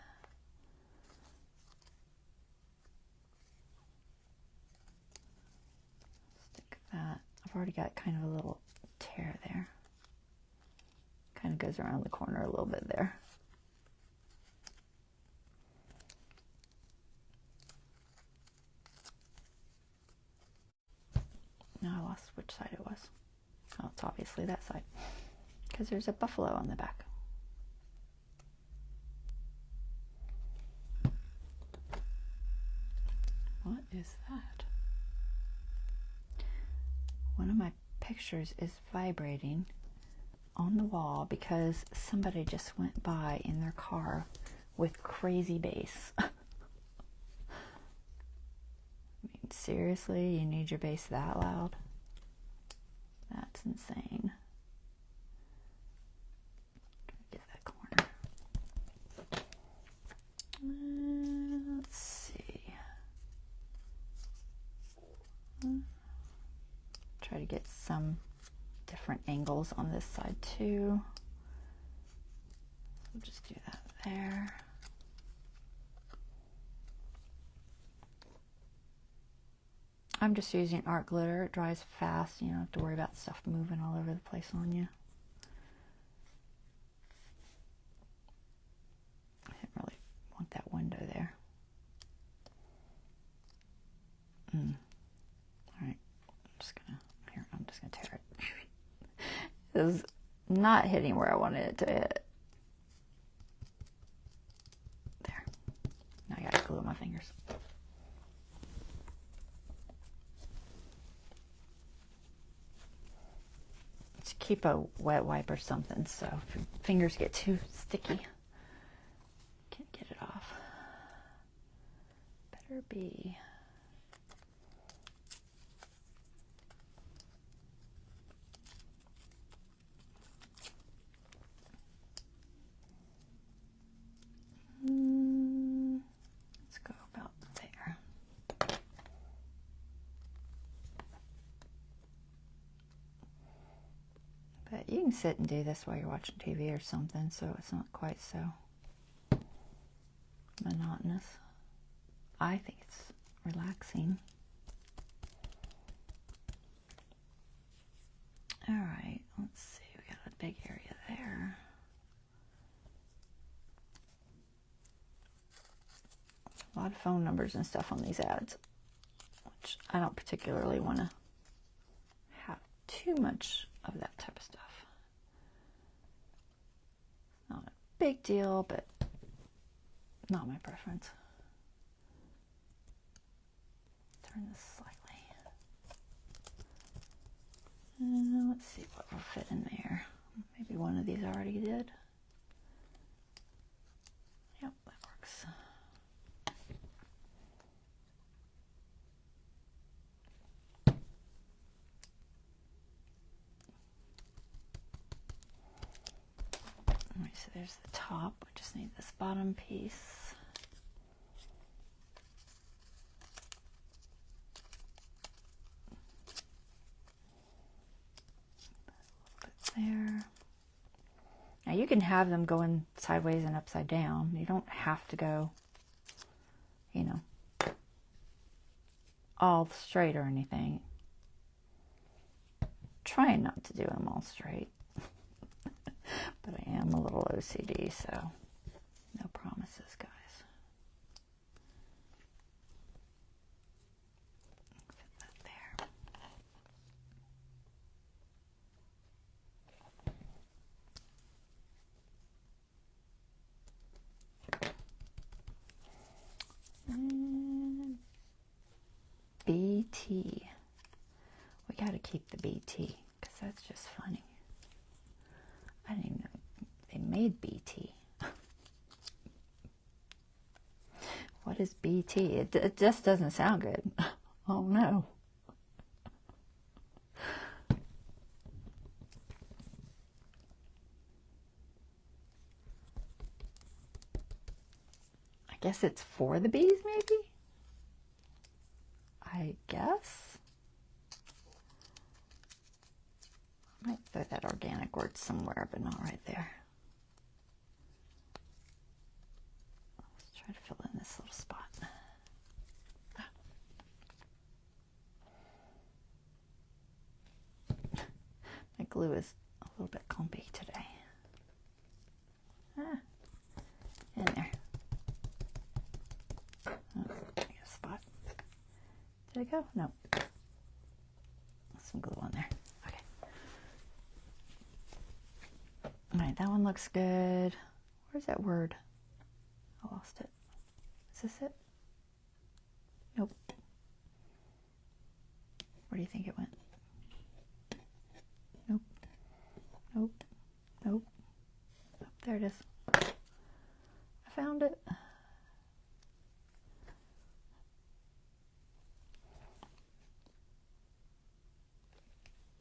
That. I've already got kind of a little tear there. Kind of goes around the corner a little bit there. Now I lost which side it was. Oh, it's obviously that side, because there's a buffalo on the back. What is that? One of my pictures is vibrating on the wall because somebody just went by in their car with crazy bass. I mean, seriously, you need your bass that loud? That's insane. Get that corner. Let's see. Try to get some different angles on this side too. We'll just do that there. I'm just using art glitter. It dries fast. You don't have to worry about stuff moving all over the place on you. I didn't really want that window there. All right, I'm just gonna tear it. It was not hitting where I wanted it to hit. There. Now I gotta glue my fingers. Just keep a wet wipe or something, so if your fingers get too sticky, can't get it off. Better be. Let's go about there. But you can sit and do this while you're watching TV or something, so it's not quite so monotonous. I think it's relaxing. All right, let's see. We got a big area there. A lot of phone numbers and stuff on these ads, which I don't particularly want to have too much of that type of stuff. Not a big deal, but not my preference. Turn this slightly. Let's see what will fit in there. Maybe one of these I already did. Yep, that works. Let me so there's the top. We just need this bottom piece. There. Now you can have them going sideways and upside down. You don't have to go, you know, all straight or anything. Trying not to do them all straight. But I am a little OCD, so no promises, guys. Fit that there. And BT. We got to keep the BT because that's just funny. I didn't even know they made BT. What is BT? It just doesn't sound good. Oh no. I guess it's for the bees, maybe? I guess. I might throw that organic word somewhere, but not right there. Let's try to fill in this little spot. My glue is a little bit clumpy today. In there. Oh, I got a spot. Did it go? No. Some glue on there. Alright, that one looks good. Where's that word? I lost it. Is this it? Nope. Where do you think it went? Nope. Nope. Nope. Oh, there it is. I found it.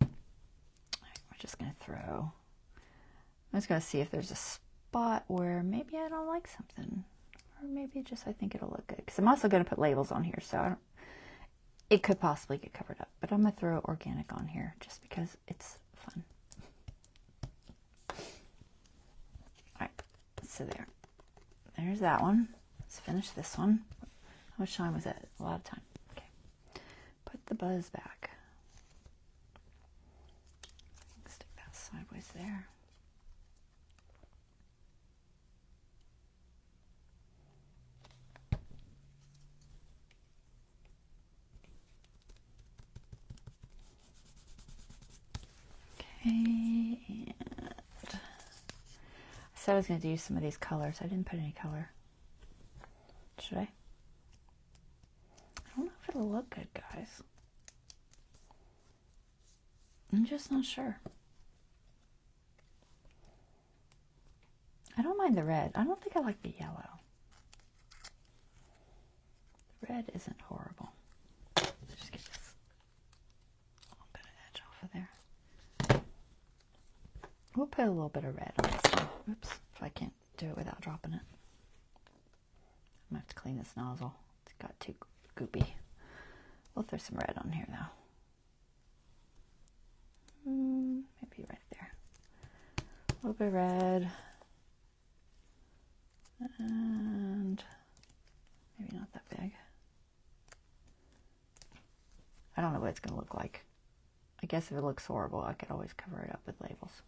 Alright, we're just going to throw... I'm just going to see if there's a spot where maybe I don't like something. Or maybe just I think it'll look good. Because I'm also going to put labels on here. So it could possibly get covered up. But I'm going to throw organic on here just because it's fun. Alright. So there. There's that one. Let's finish this one. How much time was that? A lot of time. Okay. Put the buzz back. Stick that sideways there. And I said I was going to do some of these colors. I didn't put any color. Should I? I don't know if it'll look good, guys. I'm just not sure. I don't mind the red. I don't think I like the yellow. The red isn't horrible. Just get this little bit of edge off of there. We'll put a little bit of red on this one. Oops, if I can't do it without dropping it. I'm going to have to clean this nozzle. It's got too goopy. We'll throw some red on here, though. Maybe right there. A little bit of red. And maybe not that big. I don't know what it's going to look like. I guess if it looks horrible, I could always cover it up with labels.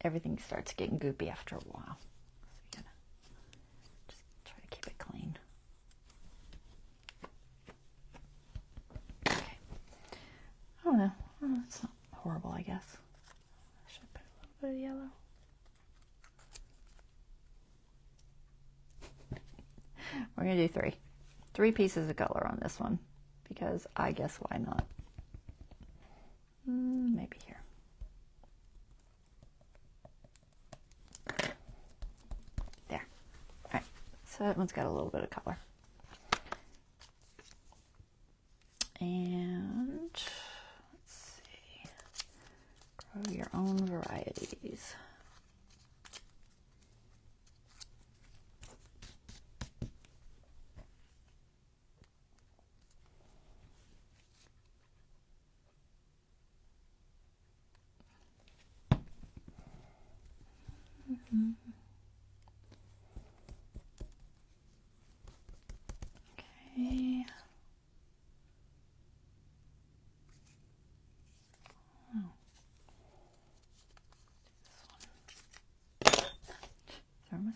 Everything starts getting goopy after a while. So you gotta just try to keep it clean. Okay. I don't know. It's not horrible, I guess. I should put a little bit of yellow. We're going to do three. 3 pieces of color on this one. Because I guess why not? Maybe here. So that one's got a little bit of color. And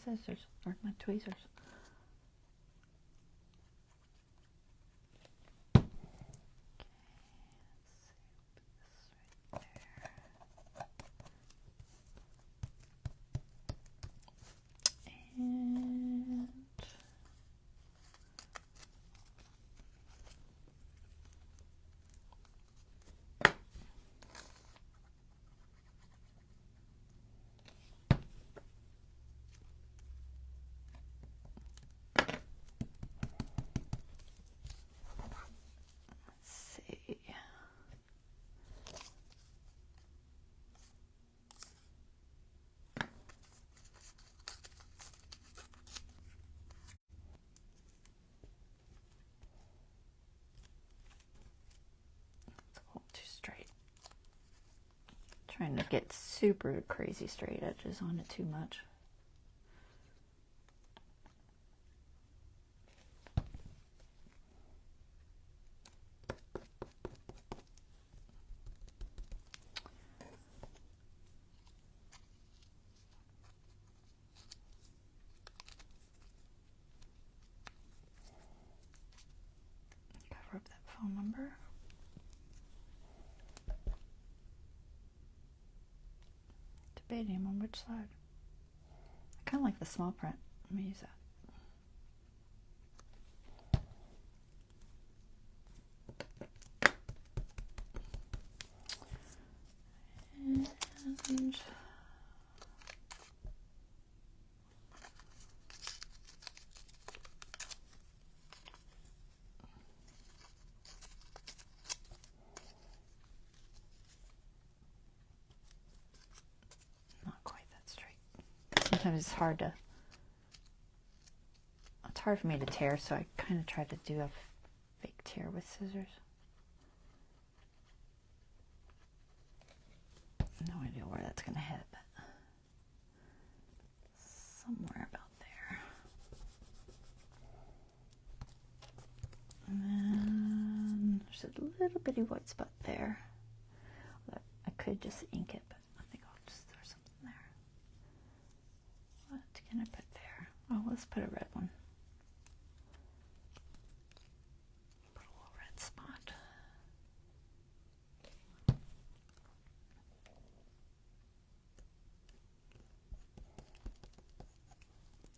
scissors or my tweezers? Trying to get super crazy straight edges on it too much. Cover up that phone number. Debating on which side. I kind of like the small print. Let me use that. And sometimes it's hard for me to tear, so I kind of try to do a fake tear with scissors. No idea where that's going to hit, but somewhere about there. And then there's a little bitty white spot there. I could just ink it, but I think I'll just throw something there. What can I put there? Oh, let's put a red one. Put a little red spot.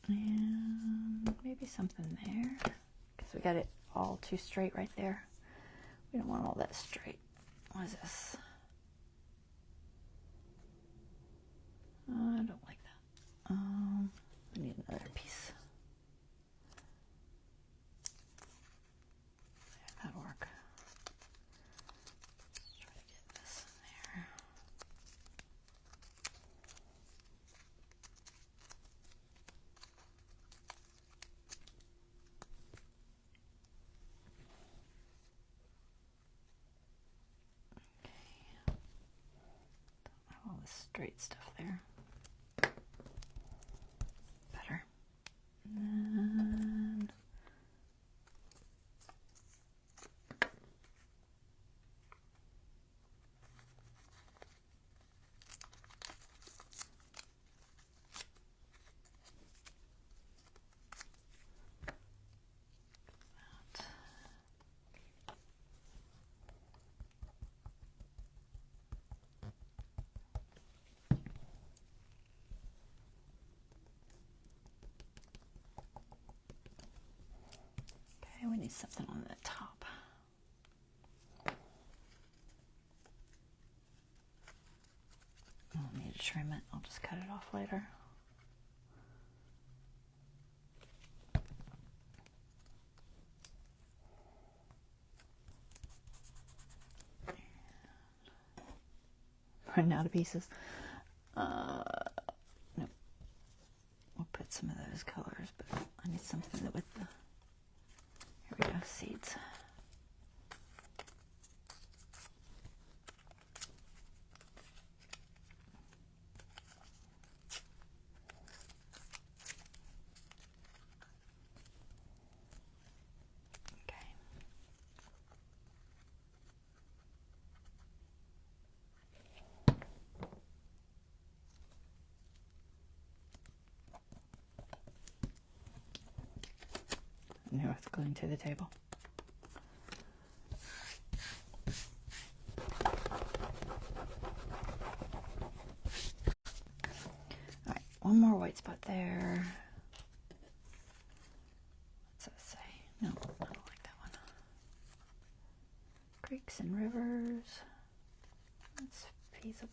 And maybe something there, because we got it all too straight right there. We don't want all that straight. What is this? I don't like that. I need another piece. There, that'll work. Let's try to get this in there. Okay. Don't have all this straight stuff there. Better. And then we need something on the top. I don't need to trim it. I'll just cut it off later. Running out of pieces. Nope. We'll put some of those colors, but I need something that with the, here we go, seeds. No, it's gluing to the table. All right, one more white spot there. What's that say? No, I don't like that one. Creeks and rivers. That's feasible.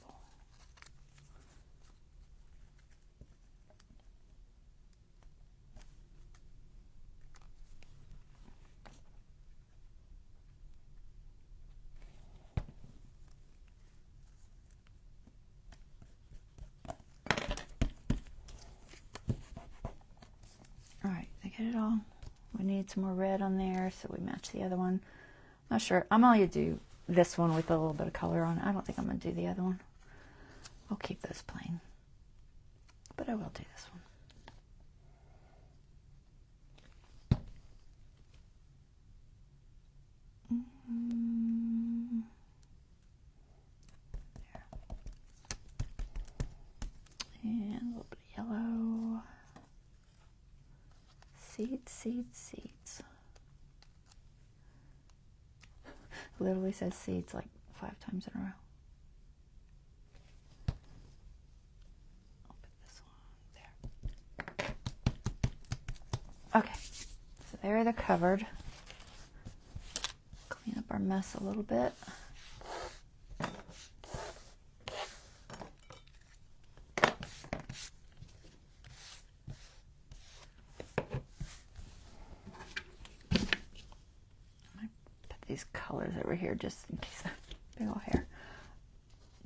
All right, I get it all. We need some more red on there so we match the other one. Not sure. I'm only going to do this one with a little bit of color on it. I don't think I'm going to do the other one. I'll keep those plain. But I will do this one. There. And a little bit of yellow. Seeds, seeds, seeds. Literally says seeds like 5 times in a row. I'll put this one there. Okay, so there they're covered. Clean up our mess a little bit. These colors over here just in case. Big old hair.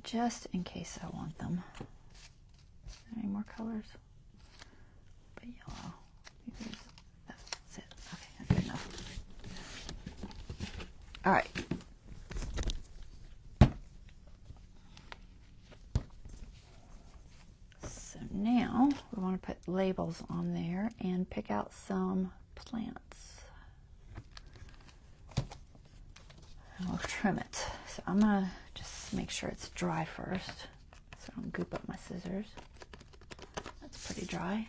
Just in case I want them. Any more colors? But yellow. That's it. Okay, that's good enough. All right. So now we want to put labels on there and pick out some plants. We'll trim it. So I'm gonna just make sure it's dry first so I don't goop up my scissors. That's pretty dry.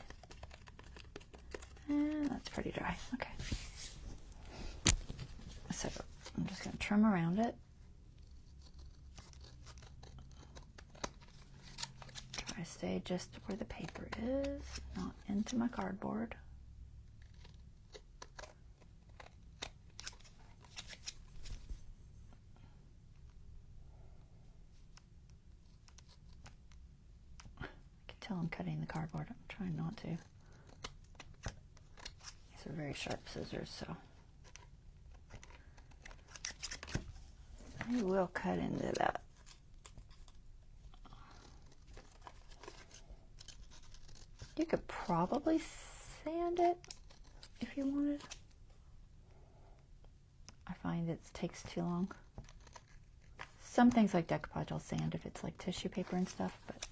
And that's pretty dry. Okay. So I'm just gonna trim around it. Try to stay just where the paper is, not into my cardboard. I'm cutting the cardboard. I'm trying not to. These are very sharp scissors, so I will cut into that. You could probably sand it if you wanted. I find it takes too long. Some things like decoupage I'll sand if it's like tissue paper and stuff, but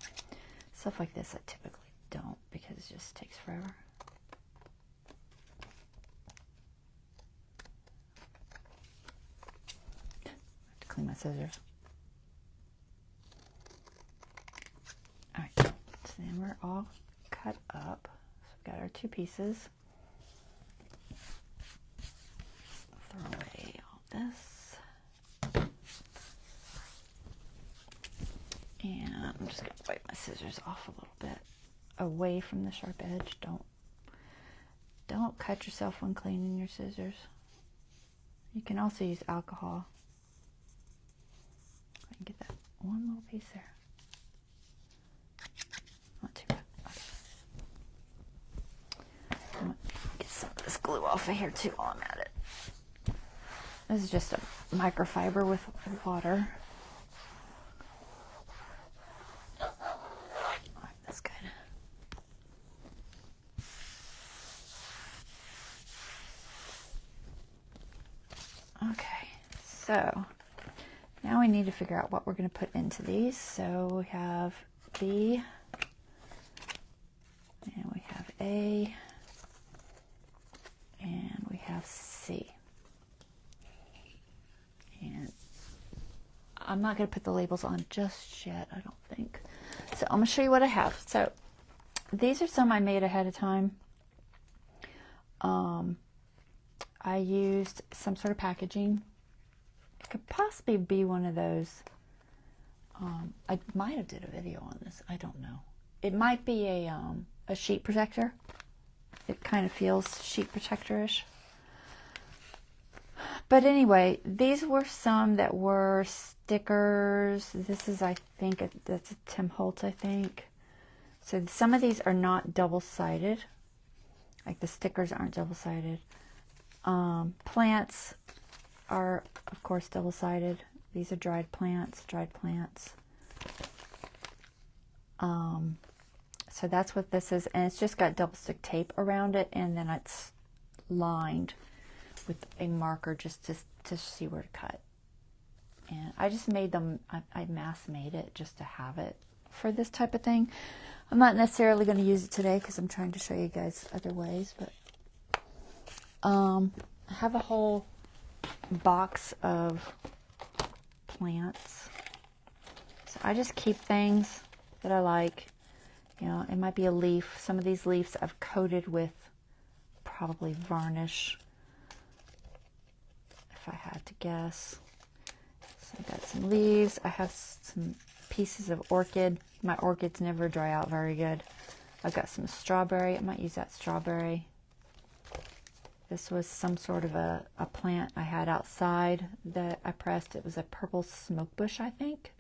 stuff like this I typically don't because it just takes forever. I have to clean my scissors. Alright, so then we're all cut up. So we've got our 2 pieces. Throw away all this. And I'm just going to wipe my scissors off a little bit away from the sharp edge. Don't cut yourself when cleaning your scissors. You can also use alcohol. I can get that one little piece there. Not too bad. Okay. I'm going to get some of this glue off of here too while I'm at it. This is just a microfiber with water. Okay, so now we need to figure out what we're going to put into these. So we have B, and we have A, and we have C. And I'm not going to put the labels on just yet, I don't think. So I'm going to show you what I have. So these are some I made ahead of time. I used some sort of packaging. It could possibly be one of those. I might have did a video on this. I don't know. It might be a sheet protector. It kind of feels sheet protector-ish. But anyway, these were some that were stickers. This is, I think, that's a Tim Holtz, I think. So some of these are not double-sided. Like the stickers aren't double-sided. Plants are, of course, double-sided. These are dried plants. So that's what this is. And it's just got double stick tape around it. And then it's lined with a marker just to see where to cut. And I just made them, I mass made it just to have it for this type of thing. I'm not necessarily going to use it today because I'm trying to show you guys other ways, but I have a whole box of plants. So I just keep things that I like. You know, it might be a leaf. Some of these leaves I've coated with probably varnish, if I had to guess. So I got some leaves. I have some pieces of orchid. My orchids never dry out very good. I've got some strawberry. I might use that strawberry. This was some sort of a plant I had outside that I pressed. It was a purple smoke bush, I think.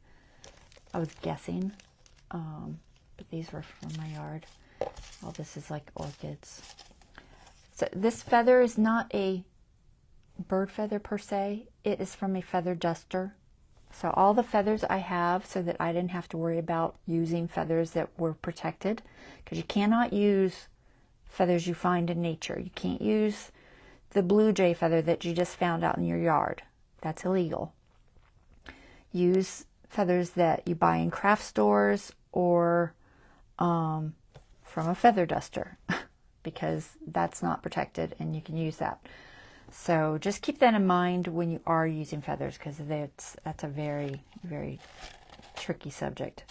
I was guessing. But these were from my yard. All this is like orchids. So this feather is not a bird feather per se. It is from a feather duster. So all the feathers I have, so that I didn't have to worry about using feathers that were protected, because you cannot use feathers you find in nature. You can't use the blue jay feather that you just found out in your yard. That's illegal. Use feathers that you buy in craft stores or from a feather duster, because that's not protected and you can use that. So just keep that in mind when you are using feathers, because that's a very, very tricky subject.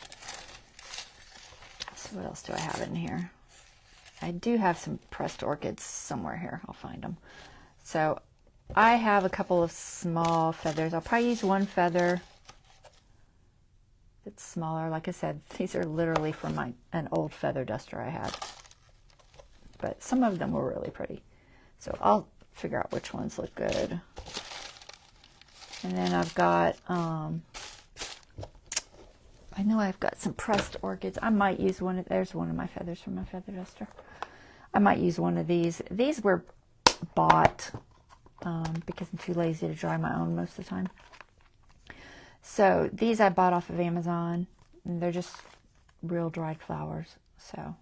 So what else do I have in here? I do have some pressed orchids somewhere here. I'll find them. So I have a couple of small feathers. I'll probably use one feather that's smaller. Like I said, these are literally from an old feather duster I had. But some of them were really pretty. So I'll figure out which ones look good. And then I've got, I know I've got some pressed orchids. I might use one of, there's one of my feathers from my feather duster. I might use one of these. These were bought because I'm too lazy to dry my own most of the time. So these I bought off of Amazon, and they're just real dried flowers. So,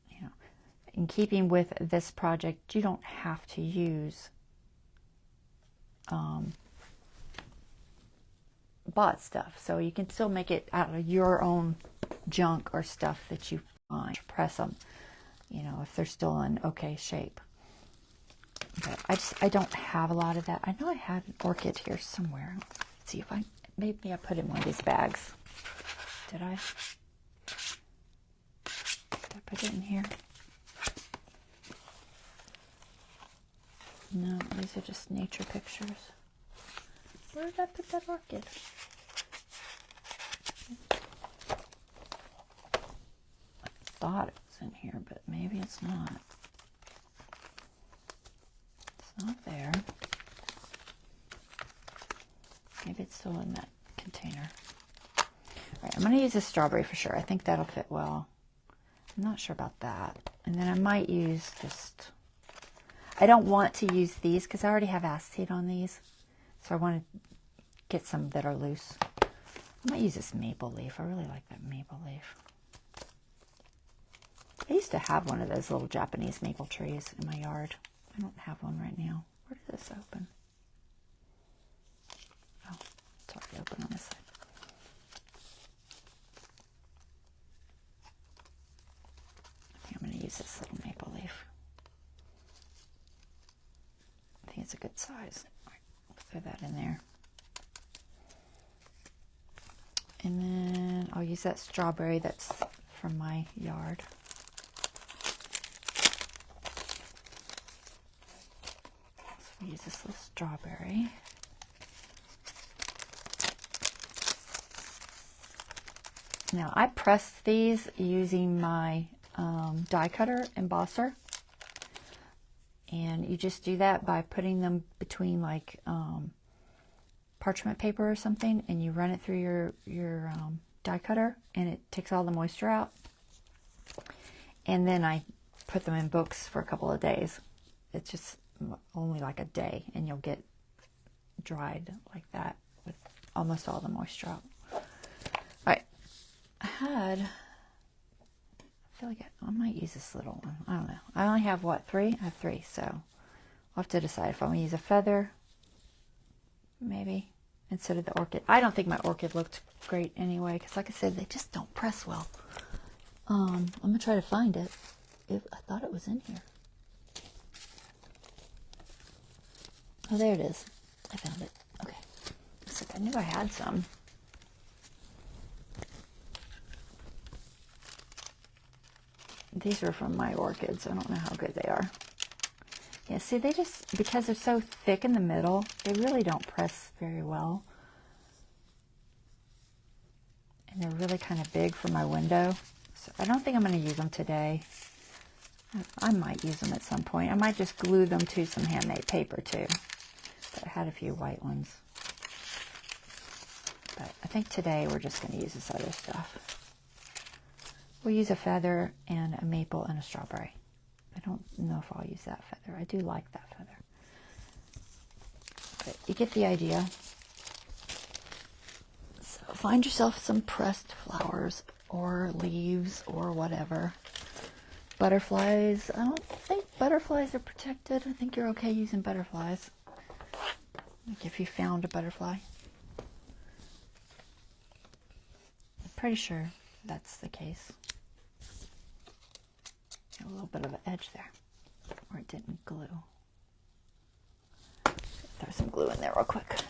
you know, in keeping with this project, you don't have to use bought stuff. So you can still make it out of your own junk or stuff that you find. Press them, you know, if they're still in okay shape. But I don't have a lot of that. I know I had an orchid here somewhere. Let's see if maybe I put it in one of these bags. Did I put it in here? No, these are just nature pictures. Where did I put that orchid? I thought it was in here, but maybe it's not. It's not there. Maybe it's still in that container. All right, I'm going to use this strawberry for sure. I think that'll fit well. I'm not sure about that. And then I might use just... I don't want to use these because I already have acetate on these. So I want to get some that are loose. I might use this maple leaf. I really like that maple leaf. I used to have one of those little Japanese maple trees in my yard. I don't have one right now. Where did this open? Oh, it's already open on this side. I think I'm going to use this little maple leaf. I think it's a good size. All right, throw that in there. And then I'll use that strawberry that's from my yard. Use this little strawberry. Now I pressed these using my die cutter embosser, and you just do that by putting them between like parchment paper or something, and you run it through your die cutter, and it takes all the moisture out. And then I put them in books for a couple of days. It's just only like a day, and you'll get dried like that with almost all the moisture out. All right, I feel like I might use this little one. I don't know. I only have, what, 3? I have 3, so I'll have to decide if I'm going to use a feather, maybe, instead of the orchid. I don't think my orchid looked great anyway, because like I said, they just don't press well. I'm going to try to find it. I thought it was in here. Oh, there it is. I found it. Okay. I knew I had some. These are from my orchids. I don't know how good they are. Yeah, see, they just, because they're so thick in the middle, they really don't press very well. And they're really kind of big for my window. So I don't think I'm going to use them today. I might use them at some point. I might just glue them to some handmade paper too. But I had a few white ones. But I think today we're just going to use this other stuff. We'll use a feather and a maple and a strawberry. I don't know if I'll use that feather. I do like that feather. But you get the idea. So find yourself some pressed flowers or leaves or whatever. Butterflies. I don't think butterflies are protected. I think you're okay using butterflies. Like if you found a butterfly. I'm pretty sure that's the case. A little bit of an edge there, or it didn't glue. Throw some glue in there real quick.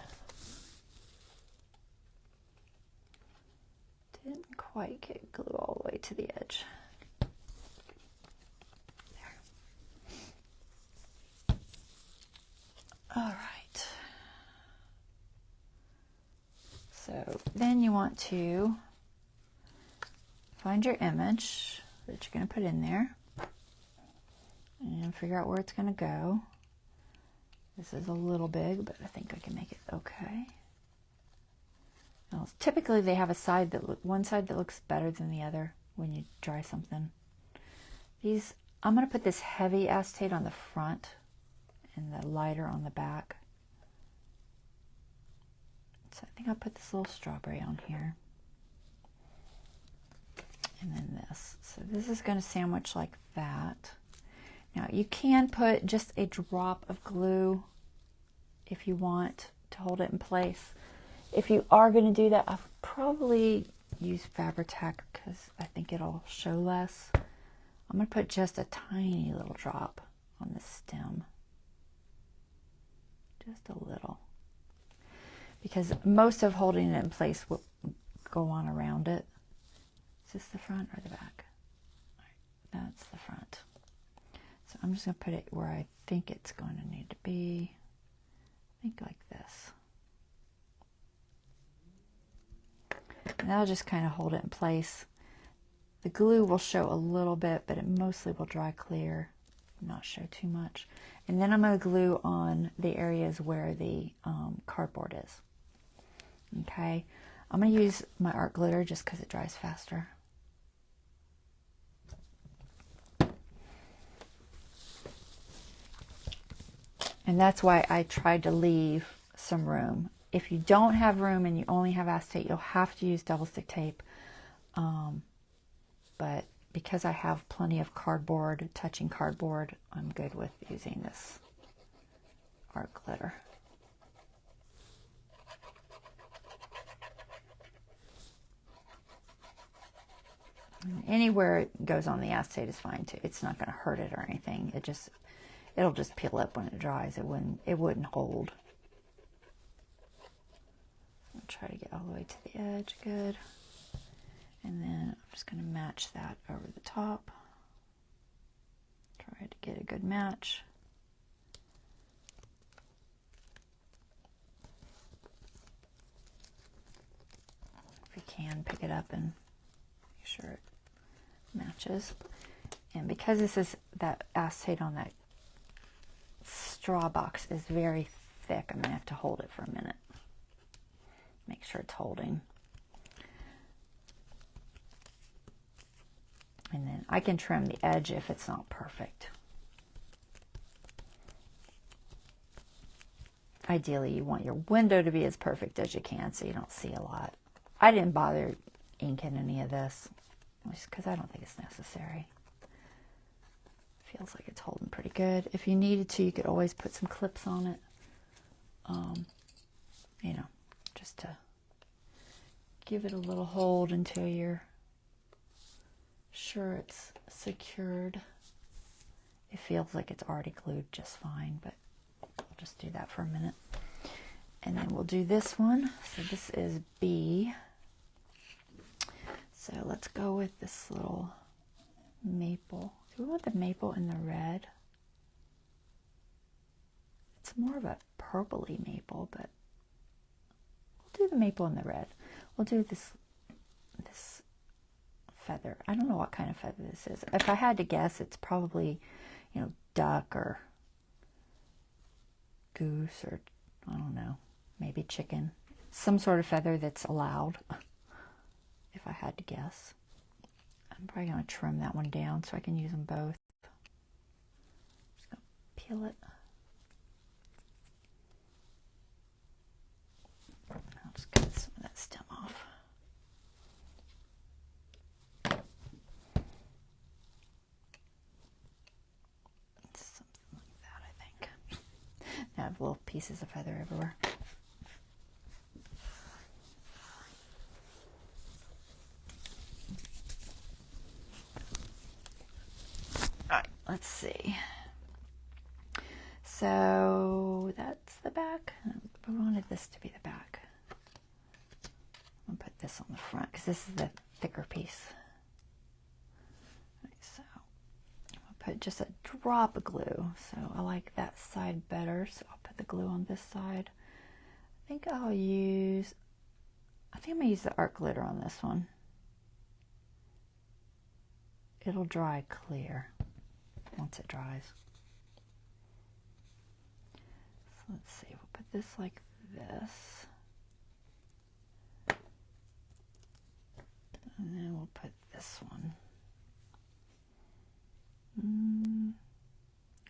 Didn't quite get glue all the way to the edge. There. All right. So then you want to find your image that you're going to put in there. And figure out where it's going to go. This is a little big, but I think I can make it okay. Now, typically they have one side that looks better than the other when you dry something. I'm going to put this heavy acetate on the front and the lighter on the back. So I think I'll put this little strawberry on here. And then this. So this is going to sandwich like that. Now you can put just a drop of glue if you want to hold it in place. If you are going to do that, I'll probably use Fabri-Tac because I think it'll show less. I'm going to put just a tiny little drop on the stem. Just a little. Because most of holding it in place will go on around it. Is this the front or the back? That's the front. So I'm just going to put it where I think it's going to need to be. I think like this. And that'll just kind of hold it in place. The glue will show a little bit, but it mostly will dry clear, not show too much. And then I'm going to glue on the areas where the cardboard is. Okay, I'm going to use my art glitter just because it dries faster. And that's why I tried to leave some room. If you don't have room and you only have acetate, you'll have to use double stick tape. But because I have plenty of cardboard, touching cardboard, I'm good with using this art glitter. And anywhere it goes on the acetate is fine too. It's not going to hurt it or anything. It'll just peel up when it dries. It wouldn't hold. I'll try to get all the way to the edge. Good. And then I'm just going to match that over the top. Try to get a good match. If you can, pick it up and make sure it matches. And because this is that acetate on that straw box is very thick, I'm going to have to hold it for a minute. Make sure it's holding. And then I can trim the edge if it's not perfect. Ideally, you want your window to be as perfect as you can so you don't see a lot. I didn't bother inking any of this just because I don't think it's necessary. Feels like it's holding pretty good. If you needed to, you could always put some clips on it. You know, just to give it a little hold until you're sure it's secured. It feels like it's already glued just fine, but I'll just do that for a minute. And then we'll do this one. So this is B. So let's go with this little maple. Do we want the maple in the red? It's more of a purpley maple, but we'll do the maple in the red. We'll do this feather. I don't know what kind of feather this is. If I had to guess, it's probably, you know, duck or goose or, I don't know, maybe chicken. Some sort of feather that's allowed, if I had to guess. I'm probably going to trim that one down so I can use them both. Just going to peel it. I'll just cut some of that stem off. Something like that, I think. I have little pieces of feather everywhere. Alright, let's see. So that's the back. We wanted this to be the back. I'll put this on the front because this is the thicker piece. Right, so I'll put just a drop of glue. So I like that side better. So I'll put the glue on this side. I think I'm going to use the art glitter on this one. It'll dry clear once it dries. So let's see, we'll put this like this. And then we'll put this one.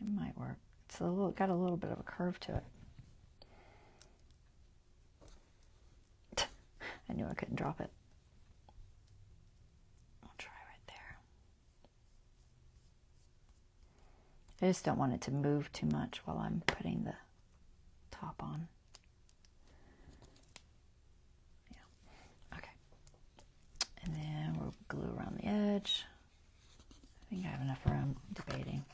It might work. It's got a little bit of a curve to it. I knew I couldn't drop it. I'll try right there. I just don't want it to move too much while I'm putting the top on. Yeah. Okay. And then we'll glue around the edge. I think I have enough room. I'm debating.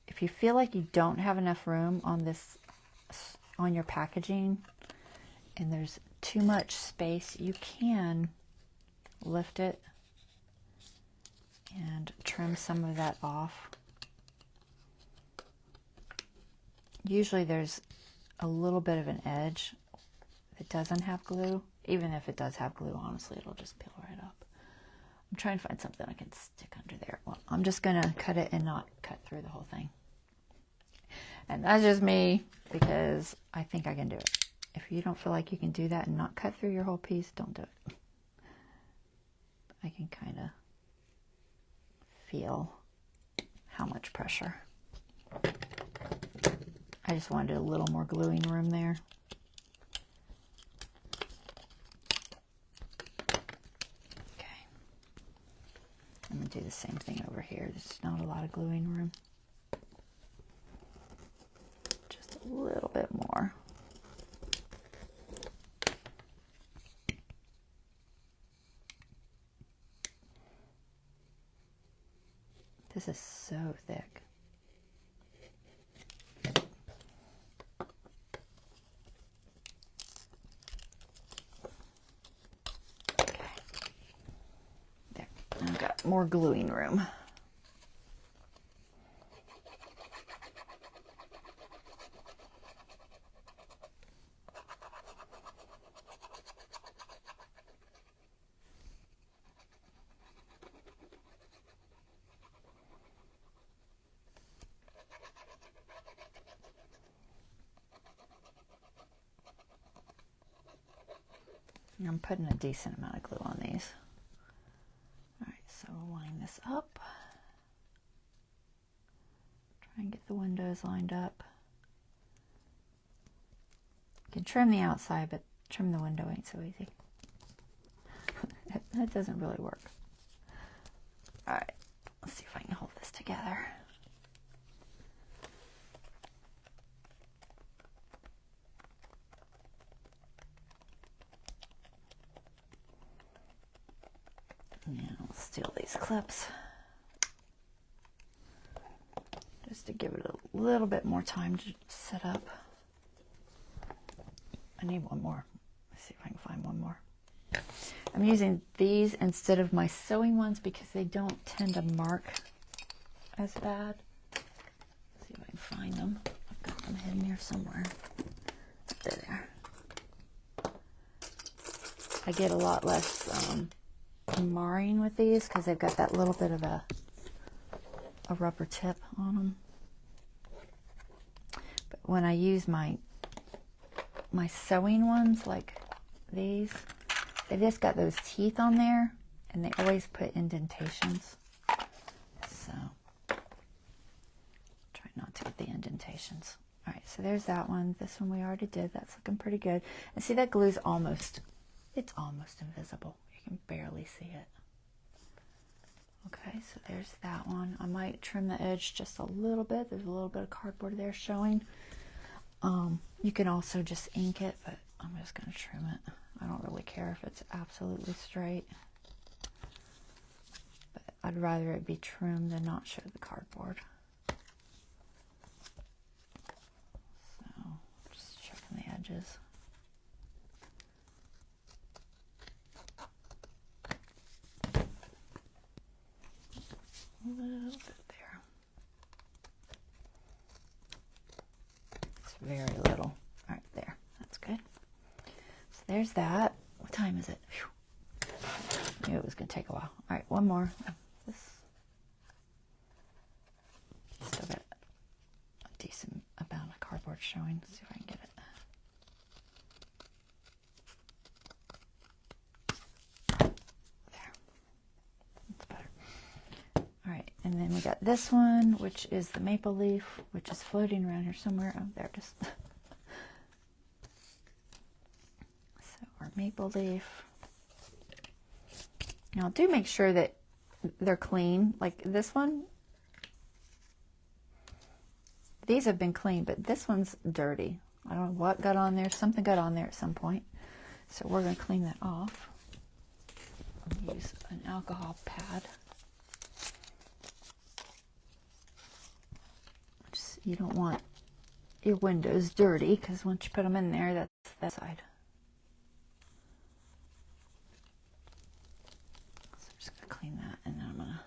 If you feel like you don't have enough room on this, on your packaging, and there's too much space, you can lift it and trim some of that off. Usually there's a little bit of an edge that doesn't have glue. Even if it does have glue, honestly, it'll just peel right up. I'm trying to find something I can stick under there. Well, I'm just going to cut it and not cut through the whole thing. And that's just me, because I think I can do it. If you don't feel like you can do that and not cut through your whole piece, don't do it. I can kind of feel how much pressure. I just wanted a little more gluing room there. Okay. I'm going to do the same thing over here. There's not a lot of gluing room. Just a little bit more. This is so thick. Okay. There. I've got more gluing room. I'm putting a decent amount of glue on these. All right, so we'll line this up. Try and get the windows lined up. You can trim the outside, but trim the window ain't so easy. That doesn't really work. All right, let's see if I can hold this together. Now I'll steal these clips just to give it a little bit more time to set up. I need one more. Let's see if I can find one more. I'm using these instead of my sewing ones because they don't tend to mark as bad. Let's see if I can find them. I've got them hidden here somewhere. There. I get a lot less marring with these because they've got that little bit of a rubber tip on them. But when I use my sewing ones like these, they just got those teeth on there and they always put indentations. So try not to get the indentations. All right, so there's that one. This one we already did. That's looking pretty good. And see, that glue's almost, it's almost invisible. You can barely see it. Okay, so there's that one. I might trim the edge just a little bit. There's a little bit of cardboard there showing. You can also just ink it, but I'm just going to trim it. I don't really care if it's absolutely straight. But I'd rather it be trimmed than not show the cardboard. So, just checking the edges. A little bit there. It's very little. All right, there. That's good. So there's that. What time is it? Whew. I knew it was going to take a while. All right, one more. This still got a decent amount of cardboard showing. Let's see if I can get it. And then we got this one, which is the maple leaf, which is floating around here somewhere. Oh, there it is. So our maple leaf. Now do make sure that they're clean. Like this one, these have been clean, but this one's dirty. I don't know what got on there. Something got on there at some point. So we're going to clean that off. I'll use an alcohol pad. You don't want your windows dirty because once you put them in there, that's that side. So I'm just going to clean that, and then I'm going to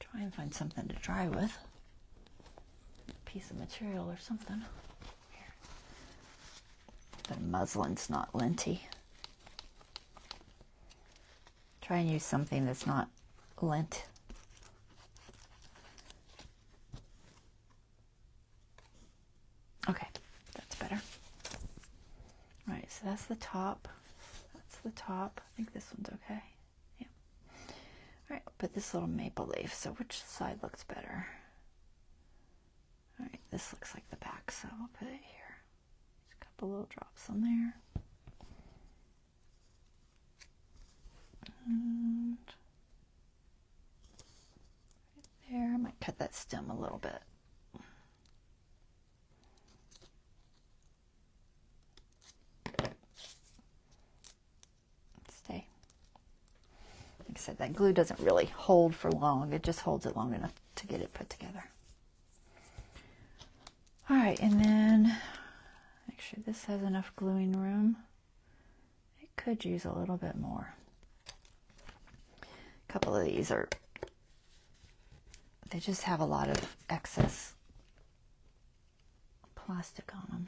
try and find something to dry with. A piece of material or something. Here. The muslin's not linty. Try and use something that's not lint. Okay, that's better. All right, so that's the top. That's the top. I think this one's okay. Yeah. All right, I'll put this little maple leaf. So which side looks better? All right, this looks like the back, so I'll put it here. Just a couple little drops on there. And right there, I might cut that stem a little bit. Like I said, that glue doesn't really hold for long. It just holds it long enough to get it put together. All right, and then make sure this has enough gluing room. It could use a little bit more. A couple of these they just have a lot of excess plastic on them.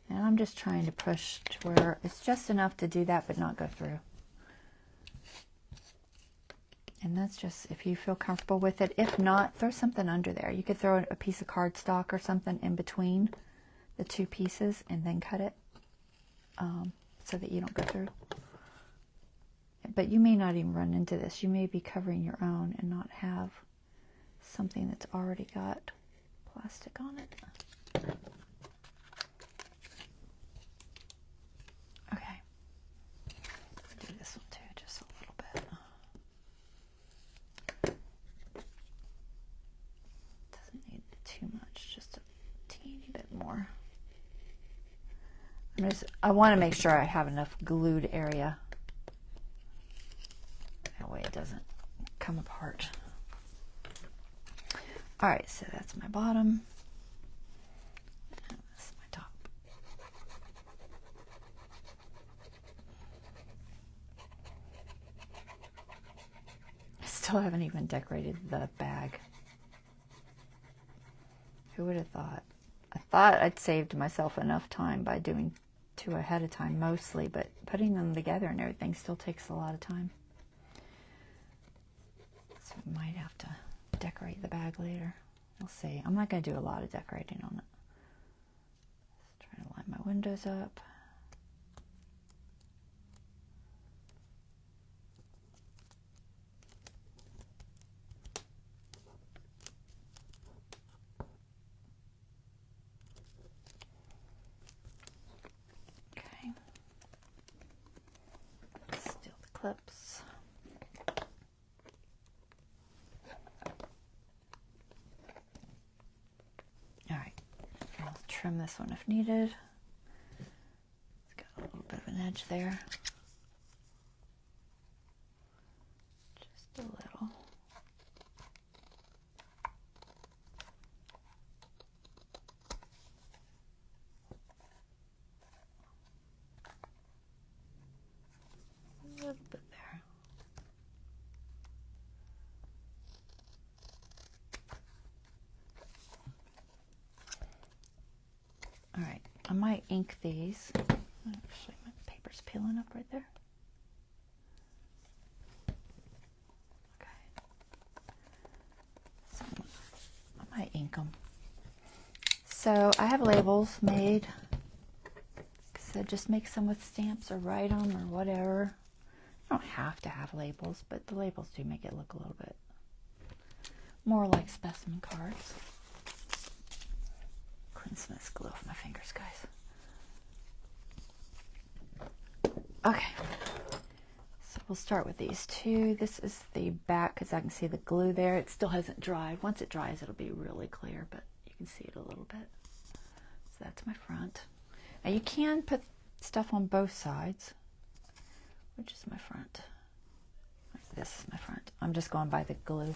And I'm just trying to push to where it's just enough to do that but not go through. And that's just if you feel comfortable with it. If not, throw something under there. You could throw a piece of cardstock or something in between the two pieces and then cut it. so that you don't go through. But you may not even run into this. You may be covering your own and not have something that's already got plastic on it. Okay. Do this one too, just a little bit. Doesn't need too much, just a teeny bit more. I want to make sure I have enough glued area. That way it doesn't come apart. All right, so that's my bottom. And this is my top. I still haven't even decorated the bag. Who would have thought? I thought I'd saved myself enough time by doing 2 ahead of time mostly, but putting them together and everything still takes a lot of time. So we might have to decorate the bag later. We'll see. I'm not going to do a lot of decorating on it. Just trying to line my windows up. Okay. Steal the clips. Trim this one if needed. It's got a little bit of an edge there. Just a little. A little bit there. All right, I might ink these. Actually, my paper's peeling up right there. Okay. So I might ink them. So I have labels made. So just make some with stamps or write them or whatever. You don't have to have labels, but the labels do make it look a little bit more like specimen cards. Clean some of this glue off my fingers, guys. Okay, so we'll start with these two. This is the back because I can see the glue there. It still hasn't dried. Once it dries, it'll be really clear, but you can see it a little bit. So that's my front. Now you can put stuff on both sides, which is my front. This is my front. I'm just going by the glue.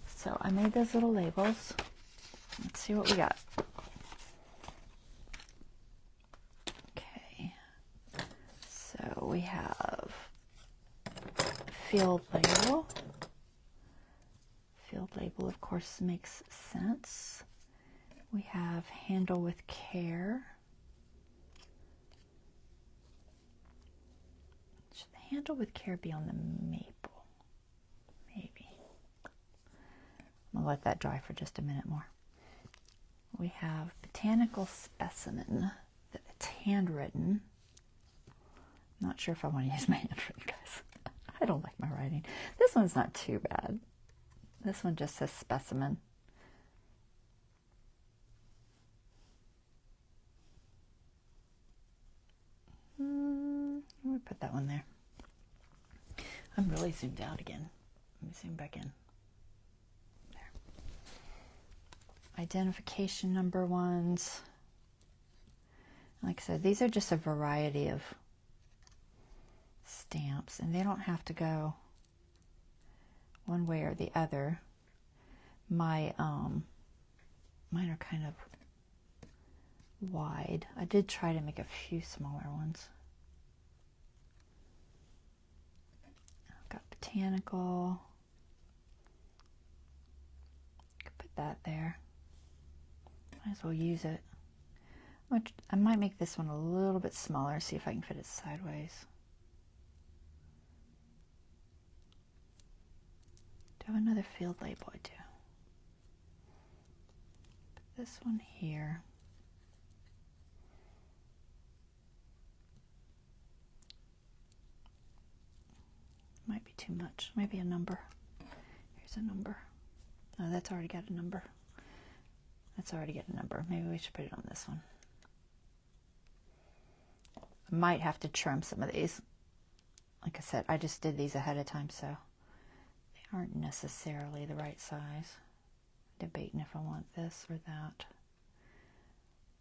So I made those little labels. Let's see what we got. Okay, so we have field label. Field label, of course, makes sense. We have handle with care. Should the handle with care be on the maple? Maybe. I'm gonna let that dry for just a minute more. We have botanical specimen. It's handwritten. I'm not sure if I want to use my handwritten, guys. I don't like my writing. This one's not too bad. This one just says specimen. I'm going to put that one there. I'm really zoomed out again. Let me zoom back in. Identification number ones. Like I said, these are just a variety of stamps, and they don't have to go one way or the other. My mine are kind of wide. I did try to make a few smaller ones. I've got botanical. Could put that there. Might as well use it. I might make this one a little bit smaller, see if I can fit it sideways. Do I have another field label? I do. Put this one here. too much. Maybe a number. Here's a number. Oh, that's already got a number. That's already got a number. Maybe we should put it on this one. I might have to trim some of these. Like I said, I just did these ahead of time, so they aren't necessarily the right size. Debating if I want this or that.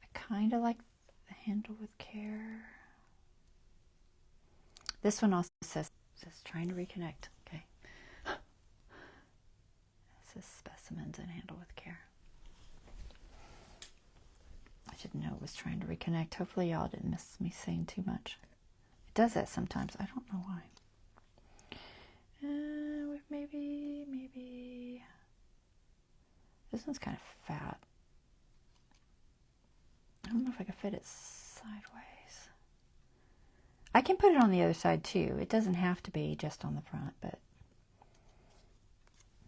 I kind of like the handle with care. This one also says trying to reconnect. Okay. It says specimens and handle with care. I didn't know it was trying to reconnect. Hopefully y'all didn't miss me saying too much. It does that sometimes. I don't know why. Maybe. This one's kind of fat. I don't know if I can fit it sideways. I can put it on the other side too. It doesn't have to be just on the front, but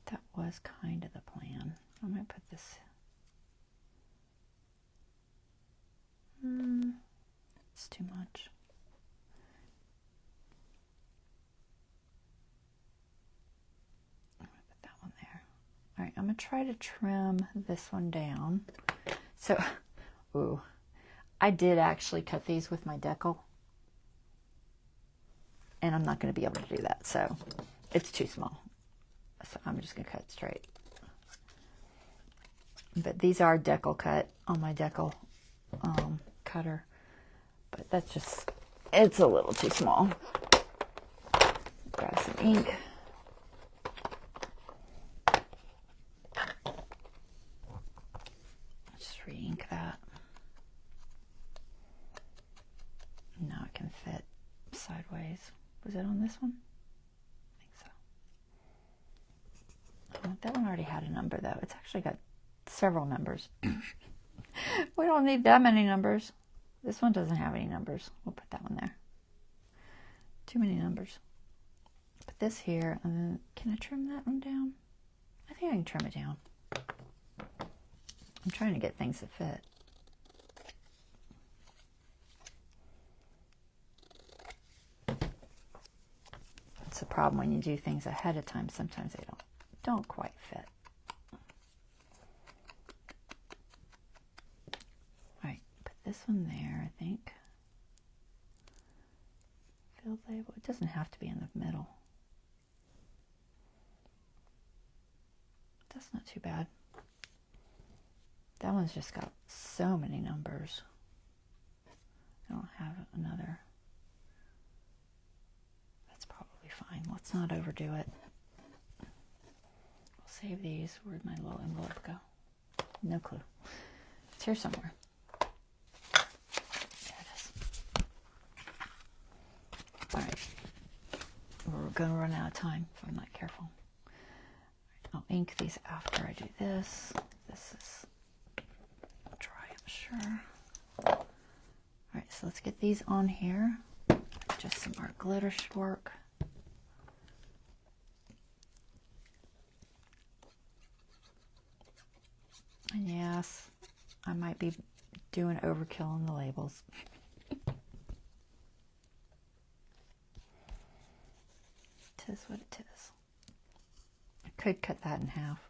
that was kind of the plan. I'm going to put this. It's too much. I'm going to put that one there. All right, I'm going to try to trim this one down. So, ooh, I did actually cut these with my decal. And I'm not going to be able to do that, so it's too small. So I'm just going to cut it straight. But these are decal cut on my decal cutter. But that's just, it's a little too small. Grab some ink. Just re-ink that. Now it can fit sideways. Was it on this one? I think so. Oh, that one already had a number though. It's actually got several numbers. We don't need that many numbers. This one doesn't have any numbers. We'll put that one there. Too many numbers. Put this here, and then can I trim that one down? I think I can trim it down. I'm trying to get things that fit. It's a problem when you do things ahead of time. Sometimes they don't quite fit. This one there, I think. Field label. It doesn't have to be in the middle. That's not too bad. That one's just got so many numbers. I don't have another. That's probably fine. Let's not overdo it. We'll save these. Where'd my little envelope go? No clue. It's here somewhere. Alright, we're going to run out of time if I'm not careful. I'll ink these after I do this. This is dry, I'm sure. Alright, so let's get these on here. Just some more glitter should work. And yes, I might be doing overkill on the labels. Is what it is. I could cut that in half.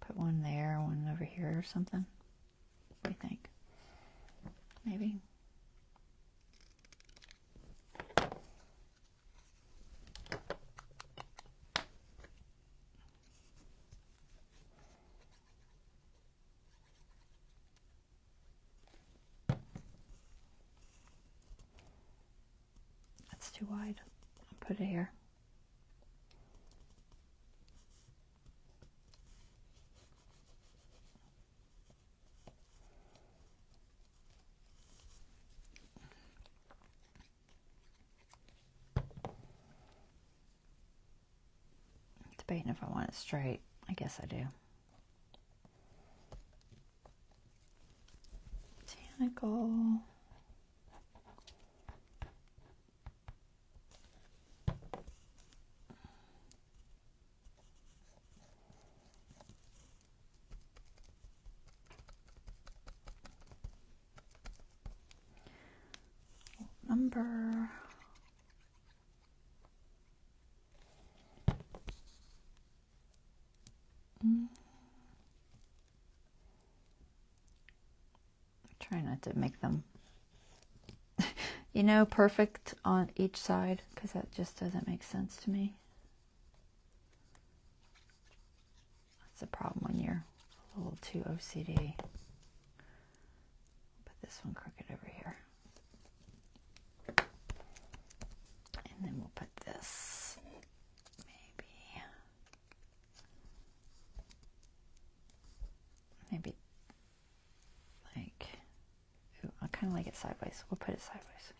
Put one there, one over here or something. What do you think? Maybe. That's too wide. Put it here. Debating if I want it straight. I guess I do. Botanical. Number. Try not to make them, you know, perfect on each side, because that just doesn't make sense to me. That's a problem when you're a little too OCD. Put this one crooked over here. And then we'll put this, maybe like, ooh, I kind of like it sideways. We'll put it sideways.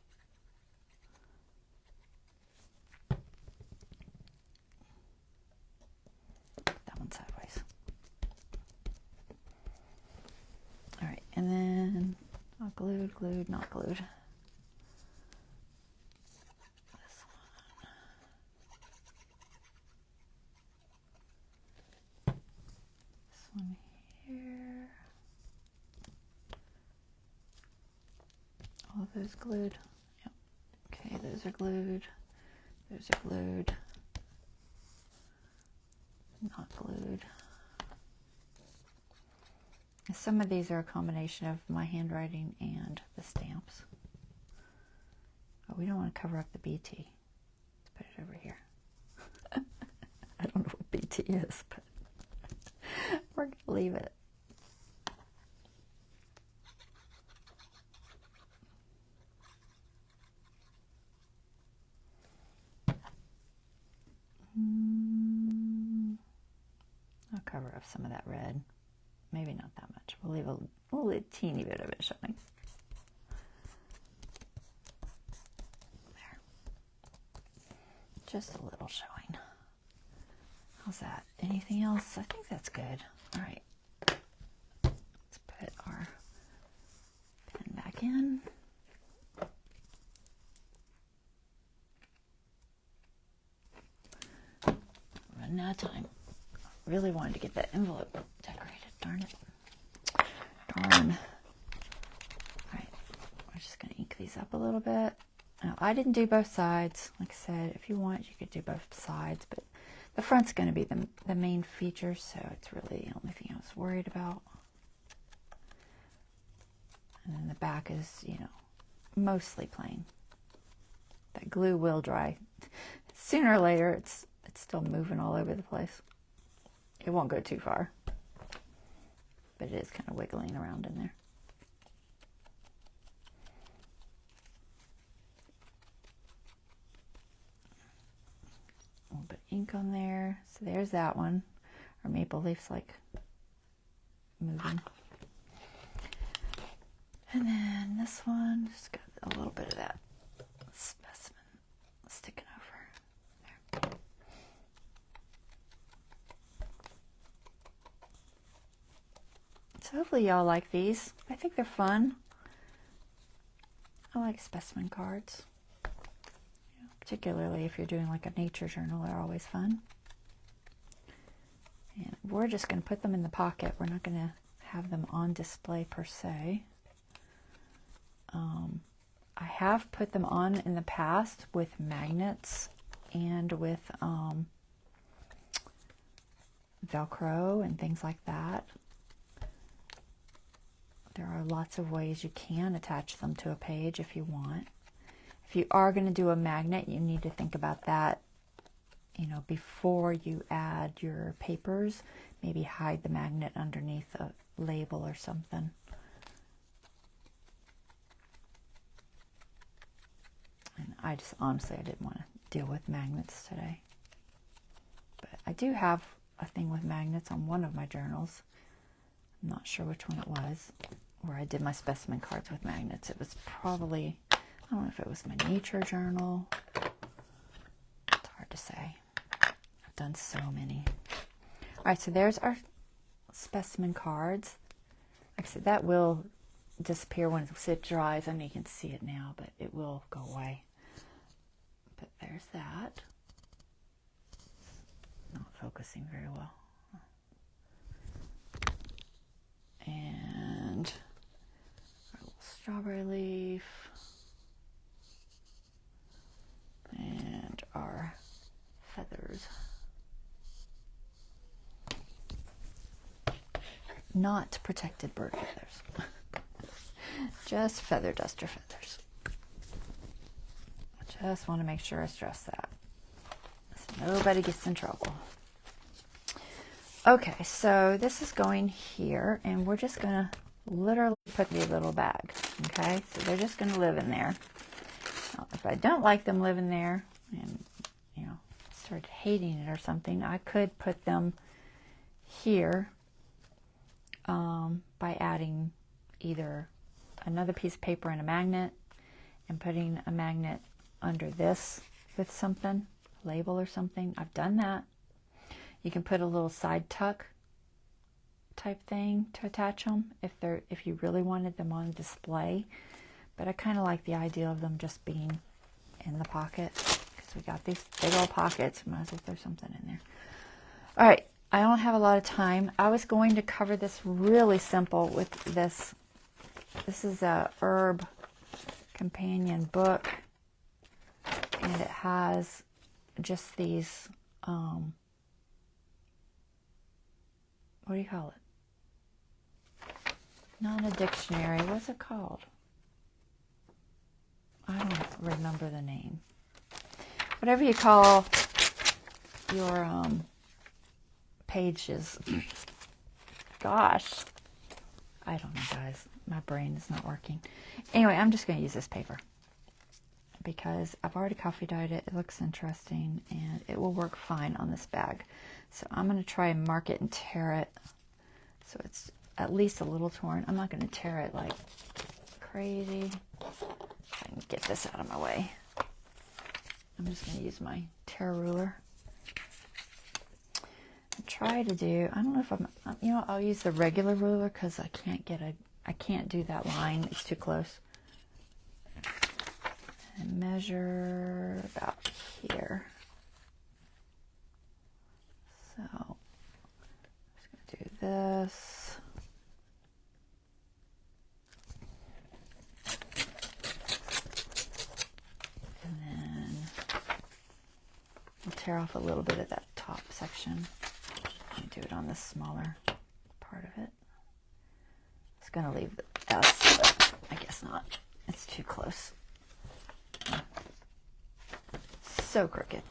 That one sideways. All right, and then glued, not glued. This one here. All of those glued. Yep. Okay, those are glued. Those are glued. Not glued. Some of these are a combination of my handwriting and the stamps. Oh, we don't want to cover up the BT. Let's put it over here. I don't know what BT is, but we're going to leave it. I'll cover up some of that red. Maybe not that much. We'll leave a teeny bit of it showing. There. Just a little showing. How's that? Anything else? I think that's good. All right. Let's put our pen back in. Running out of time. Really wanted to get that envelope decorated. Darn it. Darn. All right. We're just going to ink these up a little bit. Now, I didn't do both sides. Like I said, if you want, you could do both sides, but the front's going to be the main feature, so it's really the only thing I was worried about. And then the back is, you know, mostly plain. That glue will dry. Sooner or later, it's still moving all over the place. It won't go too far, but it is kind of wiggling around in there. A little bit of ink on there. So there's that one. Our maple leaf's like moving. And then this one, just got a little bit of that specimen sticking over there. So hopefully y'all like these. I think they're fun. I like specimen cards. You know, particularly if you're doing like a nature journal, they're always fun. And we're just going to put them in the pocket. We're not going to have them on display per se. I have put them on in the past with magnets and with Velcro and things like that. There are lots of ways you can attach them to a page if you want. If you are going to do a magnet, you need to think about that, you know, before you add your papers. Maybe hide the magnet underneath a label or something. And I just, honestly, I didn't want to deal with magnets today. But I do have a thing with magnets on one of my journals. I'm not sure which one it was, where I did my specimen cards with magnets. It was probably, I don't know if it was my nature journal. It's hard to say. I've done so many. All right, so there's our specimen cards. Like I said, that will disappear when it dries. I mean, you can see it now, but it will go away. But there's that. Not focusing very well. And our little strawberry leaf. And our feathers. Not protected bird feathers. just feather duster feathers. I just want to make sure I stress that, so nobody gets in trouble. Okay, so this is going here, and we're just going to literally put the little bag. Okay, so they're just going to live in there. Now, if I don't like them living there, and you know, start hating it or something, I could put them here by adding either another piece of paper and a magnet, and putting a magnet under this with something, label or something. I've done that. You can put a little side tuck type thing to attach them if you really wanted them on display. But I kind of like the idea of them just being in the pocket, because we got these big old pockets. Might as well throw something in there. All right, I don't have a lot of time. I was going to cover this really simple with this. This is a herb companion book, and it has just these what do you call it? Not a dictionary. What's it called? I don't remember the name. Whatever you call your pages. Gosh. I don't know, guys. My brain is not working. Anyway, I'm just going to use this paper because I've already coffee dyed it. It looks interesting, and it will work fine on this bag. So I'm going to try and mark it and tear it so it's at least a little torn. I'm not going to tear it like crazy. If I can get this out of my way. I'm just going to use my tear ruler. And try to do, I don't know if I'm, you know, I'll use the regular ruler because I can't do that line. It's too close. And measure about here. So, I'm just going to do this. And then I'll tear off a little bit of that top section and do it on the smaller part of it. It's going to leave the S, but I guess not. It's too close. So crooked.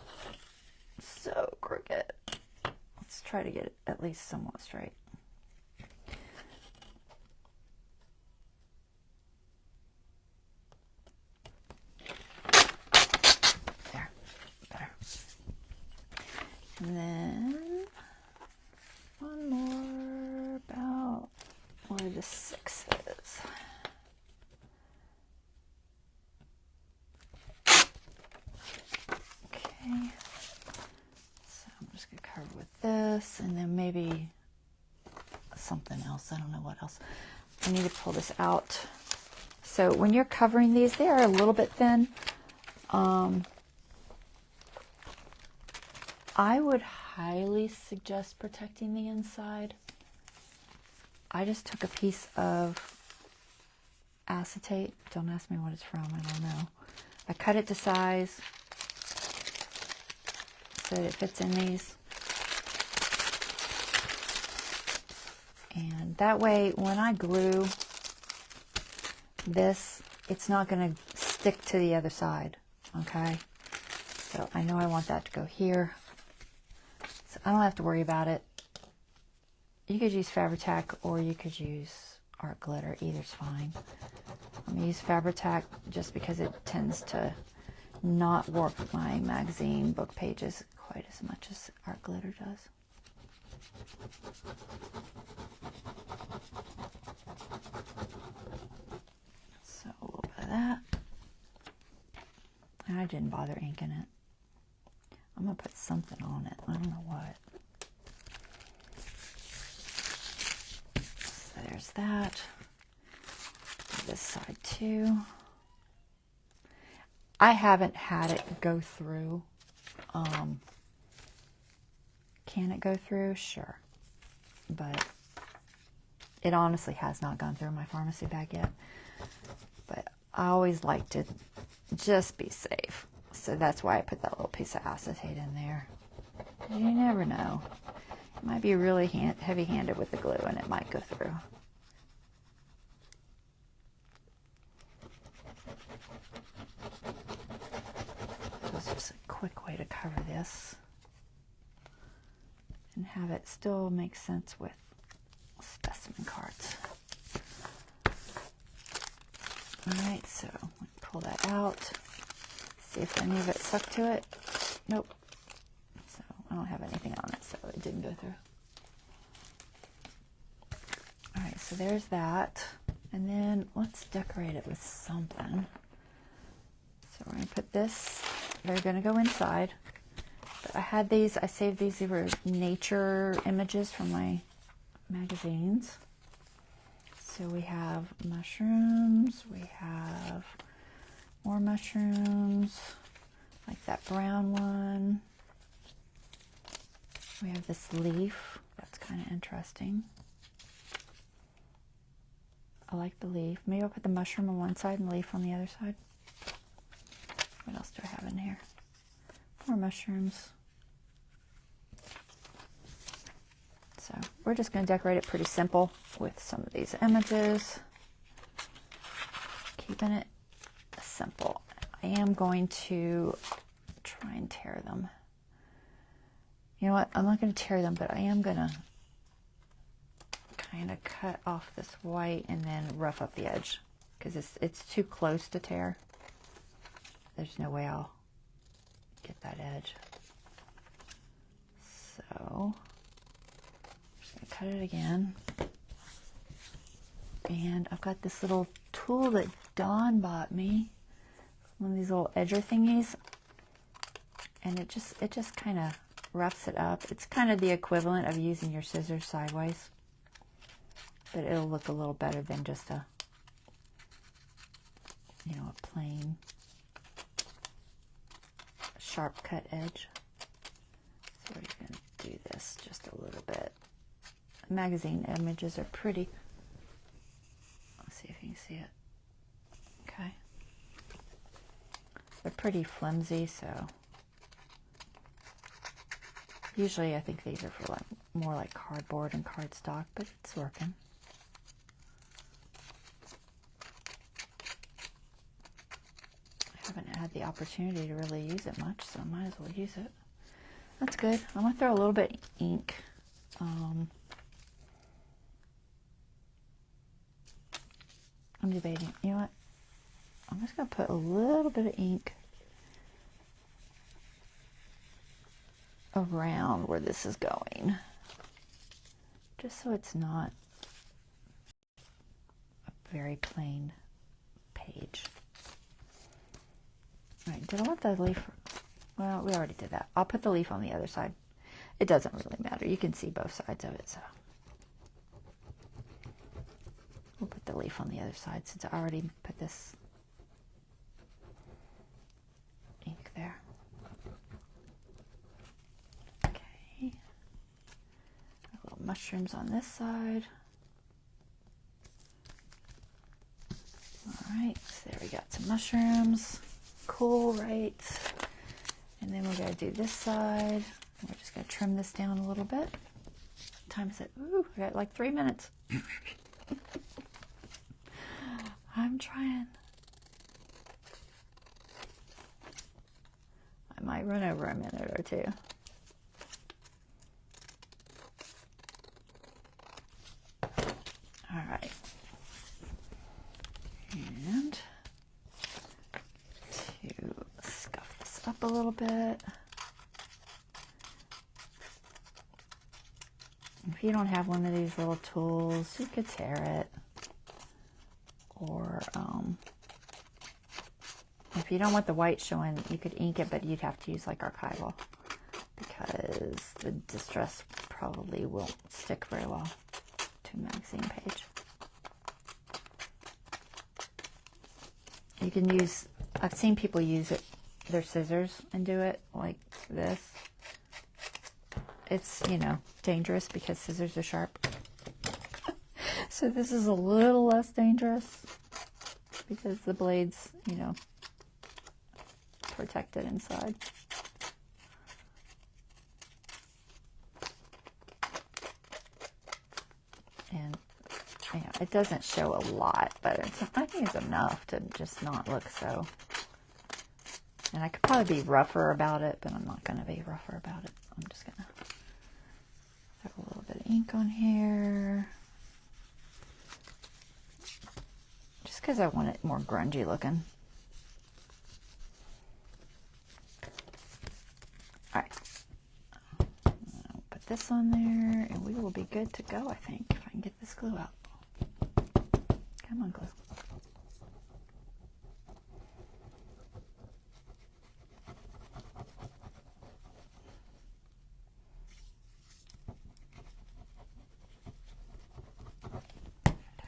So crooked. Let's try to get it at least somewhat straight. There. Better. And then one more about where the 6 is. Okay. So I'm just going to cover with this, and then maybe something else. I don't know what else. I need to pull this out. So when you're covering these, they are a little bit thin. I would highly suggest protecting the inside. I just took a piece of acetate. Don't ask me what it's from. I don't know. I cut it to size so that it fits in these. And that way, when I glue this, it's not going to stick to the other side. Okay? So I know I want that to go here. So I don't have to worry about it. You could use Fabri-Tac or you could use art glitter. Either's fine. I'm going to use Fabri-Tac just because it tends to not warp my magazine book pages quite as much as art glitter does. So a little bit of that. And I didn't bother inking it. I'm going to put something on it. I don't know what. So there's that. Do this side too. I haven't had it go through. Can it go through? Sure. But it honestly has not gone through my pharmacy bag yet. But I always like to just be safe. So that's why I put that little piece of acetate in there. You never know. It might be really heavy-handed with the glue and it might go through. cover this and have it still make sense with specimen cards. Alright, so pull that out. See if any of it stuck to it. Nope. So I don't have anything on it, so it didn't go through. Alright, so there's that. And then let's decorate it with something. So we're going to put this, they're going to go inside. But I had these, I saved these, they were nature images from my magazines. So we have mushrooms, we have more mushrooms, like that brown one. We have this leaf, that's kind of interesting. I like the leaf. Maybe I'll put the mushroom on one side and the leaf on the other side. What else do I have in here? More mushrooms. So we're just going to decorate it pretty simple with some of these images. Keeping it simple. I am going to try and tear them. You know what? I'm not going to tear them, but I am going to kind of cut off this white and then rough up the edge because it's too close to tear. There's no way I'll get that edge. So just gonna cut it again. And I've got this little tool that Dawn bought me, one of these little edger thingies, and it just kind of roughs it up. It's kind of the equivalent of using your scissors sideways, but it'll look a little better than just a, you know, a plain sharp cut edge. So we're going to do this just a little bit. Magazine images are pretty. Let's see if you can see it. Okay. They're pretty flimsy, so usually I think these are for like more like cardboard and cardstock, but it's working. I haven't had the opportunity to really use it much, so I might as well use it. That's good. I'm going to throw a little bit of ink. I'm debating. You know what? I'm just going to put a little bit of ink around where this is going, just so it's not a very plain page. All right, did I want the leaf? Well, we already did that. I'll put the leaf on the other side. It doesn't really matter. You can see both sides of it, so we'll put the leaf on the other side since I already put this ink there. Okay. Little mushrooms on this side. All right, so there we got some mushrooms. Cool, right? And then we're going to do this side. We're just going to trim this down a little bit. What time is it? Ooh, I got like 3 minutes. I'm trying. I might run over a minute or two. All right. And to scuff this up a little bit. If you don't have one of these little tools, you could tear it. Or if you don't want the white showing, you could ink it, but you'd have to use like archival because the distress probably won't stick very well to a magazine page. You can use, I've seen people use it, their scissors and do it like this. It's, you know, dangerous because scissors are sharp. So this is a little less dangerous because the blade's, you know, protected inside. And, you know, it doesn't show a lot, but I think it's enough to just not look so And I could probably be rougher about it, but I'm not going to be rougher about it. I'm just going to throw a little bit of ink on here. Just because I want it more grungy looking. Alright. I'll put this on there, and we will be good to go, I think, if I can get this glue out. Come on, glue.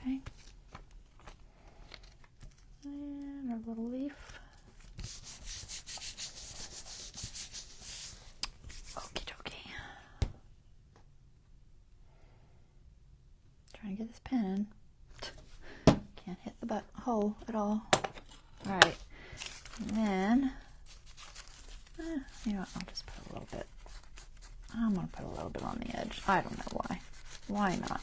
Okay. And our little leaf. Okie dokie. Trying to get this pen in. Can't hit the hole at all. Alright. And then, you know what, I'll just put a little bit. I'm going to put a little bit on the edge. I don't know why. Why not?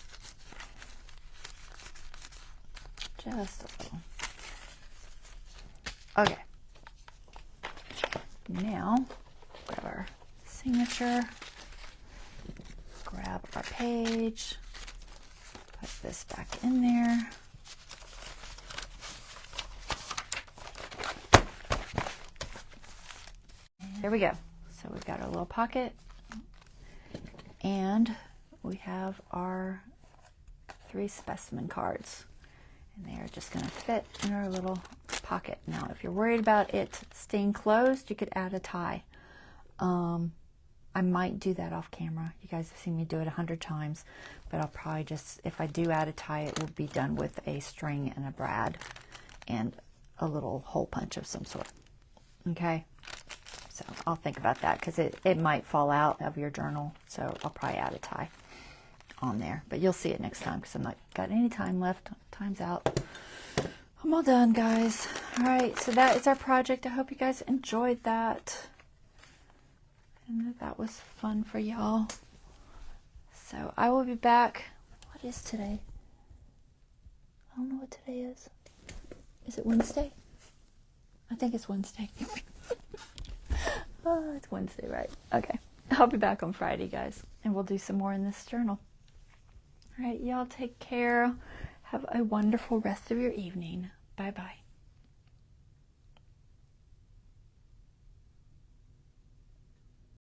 Just a little. Okay. Now, grab our signature, grab our page, put this back in there. There we go. So we've got our little pocket, and we have our 3 specimen cards. And they are just going to fit in our little pocket. Now, if you're worried about it staying closed, you could add a tie. I might do that off camera. You guys have seen me do it 100 times, but I'll probably just, if I do add a tie, it will be done with a string and a brad and a little hole punch of some sort. Okay? So I'll think about that because it might fall out of your journal. So I'll probably add a tie on there, but you'll see it next time because I'm not got any time left. Time's out. I'm all done, guys. All right, so that is our project. I hope you guys enjoyed that and that was fun for y'all. So I will be back. What is today? I don't know what today is. Is it Wednesday? I think it's Wednesday. Oh, it's Wednesday, right? Okay. I'll be back on Friday, guys, and we'll do some more in this journal. All right, y'all take care. Have a wonderful rest of your evening. Bye-bye.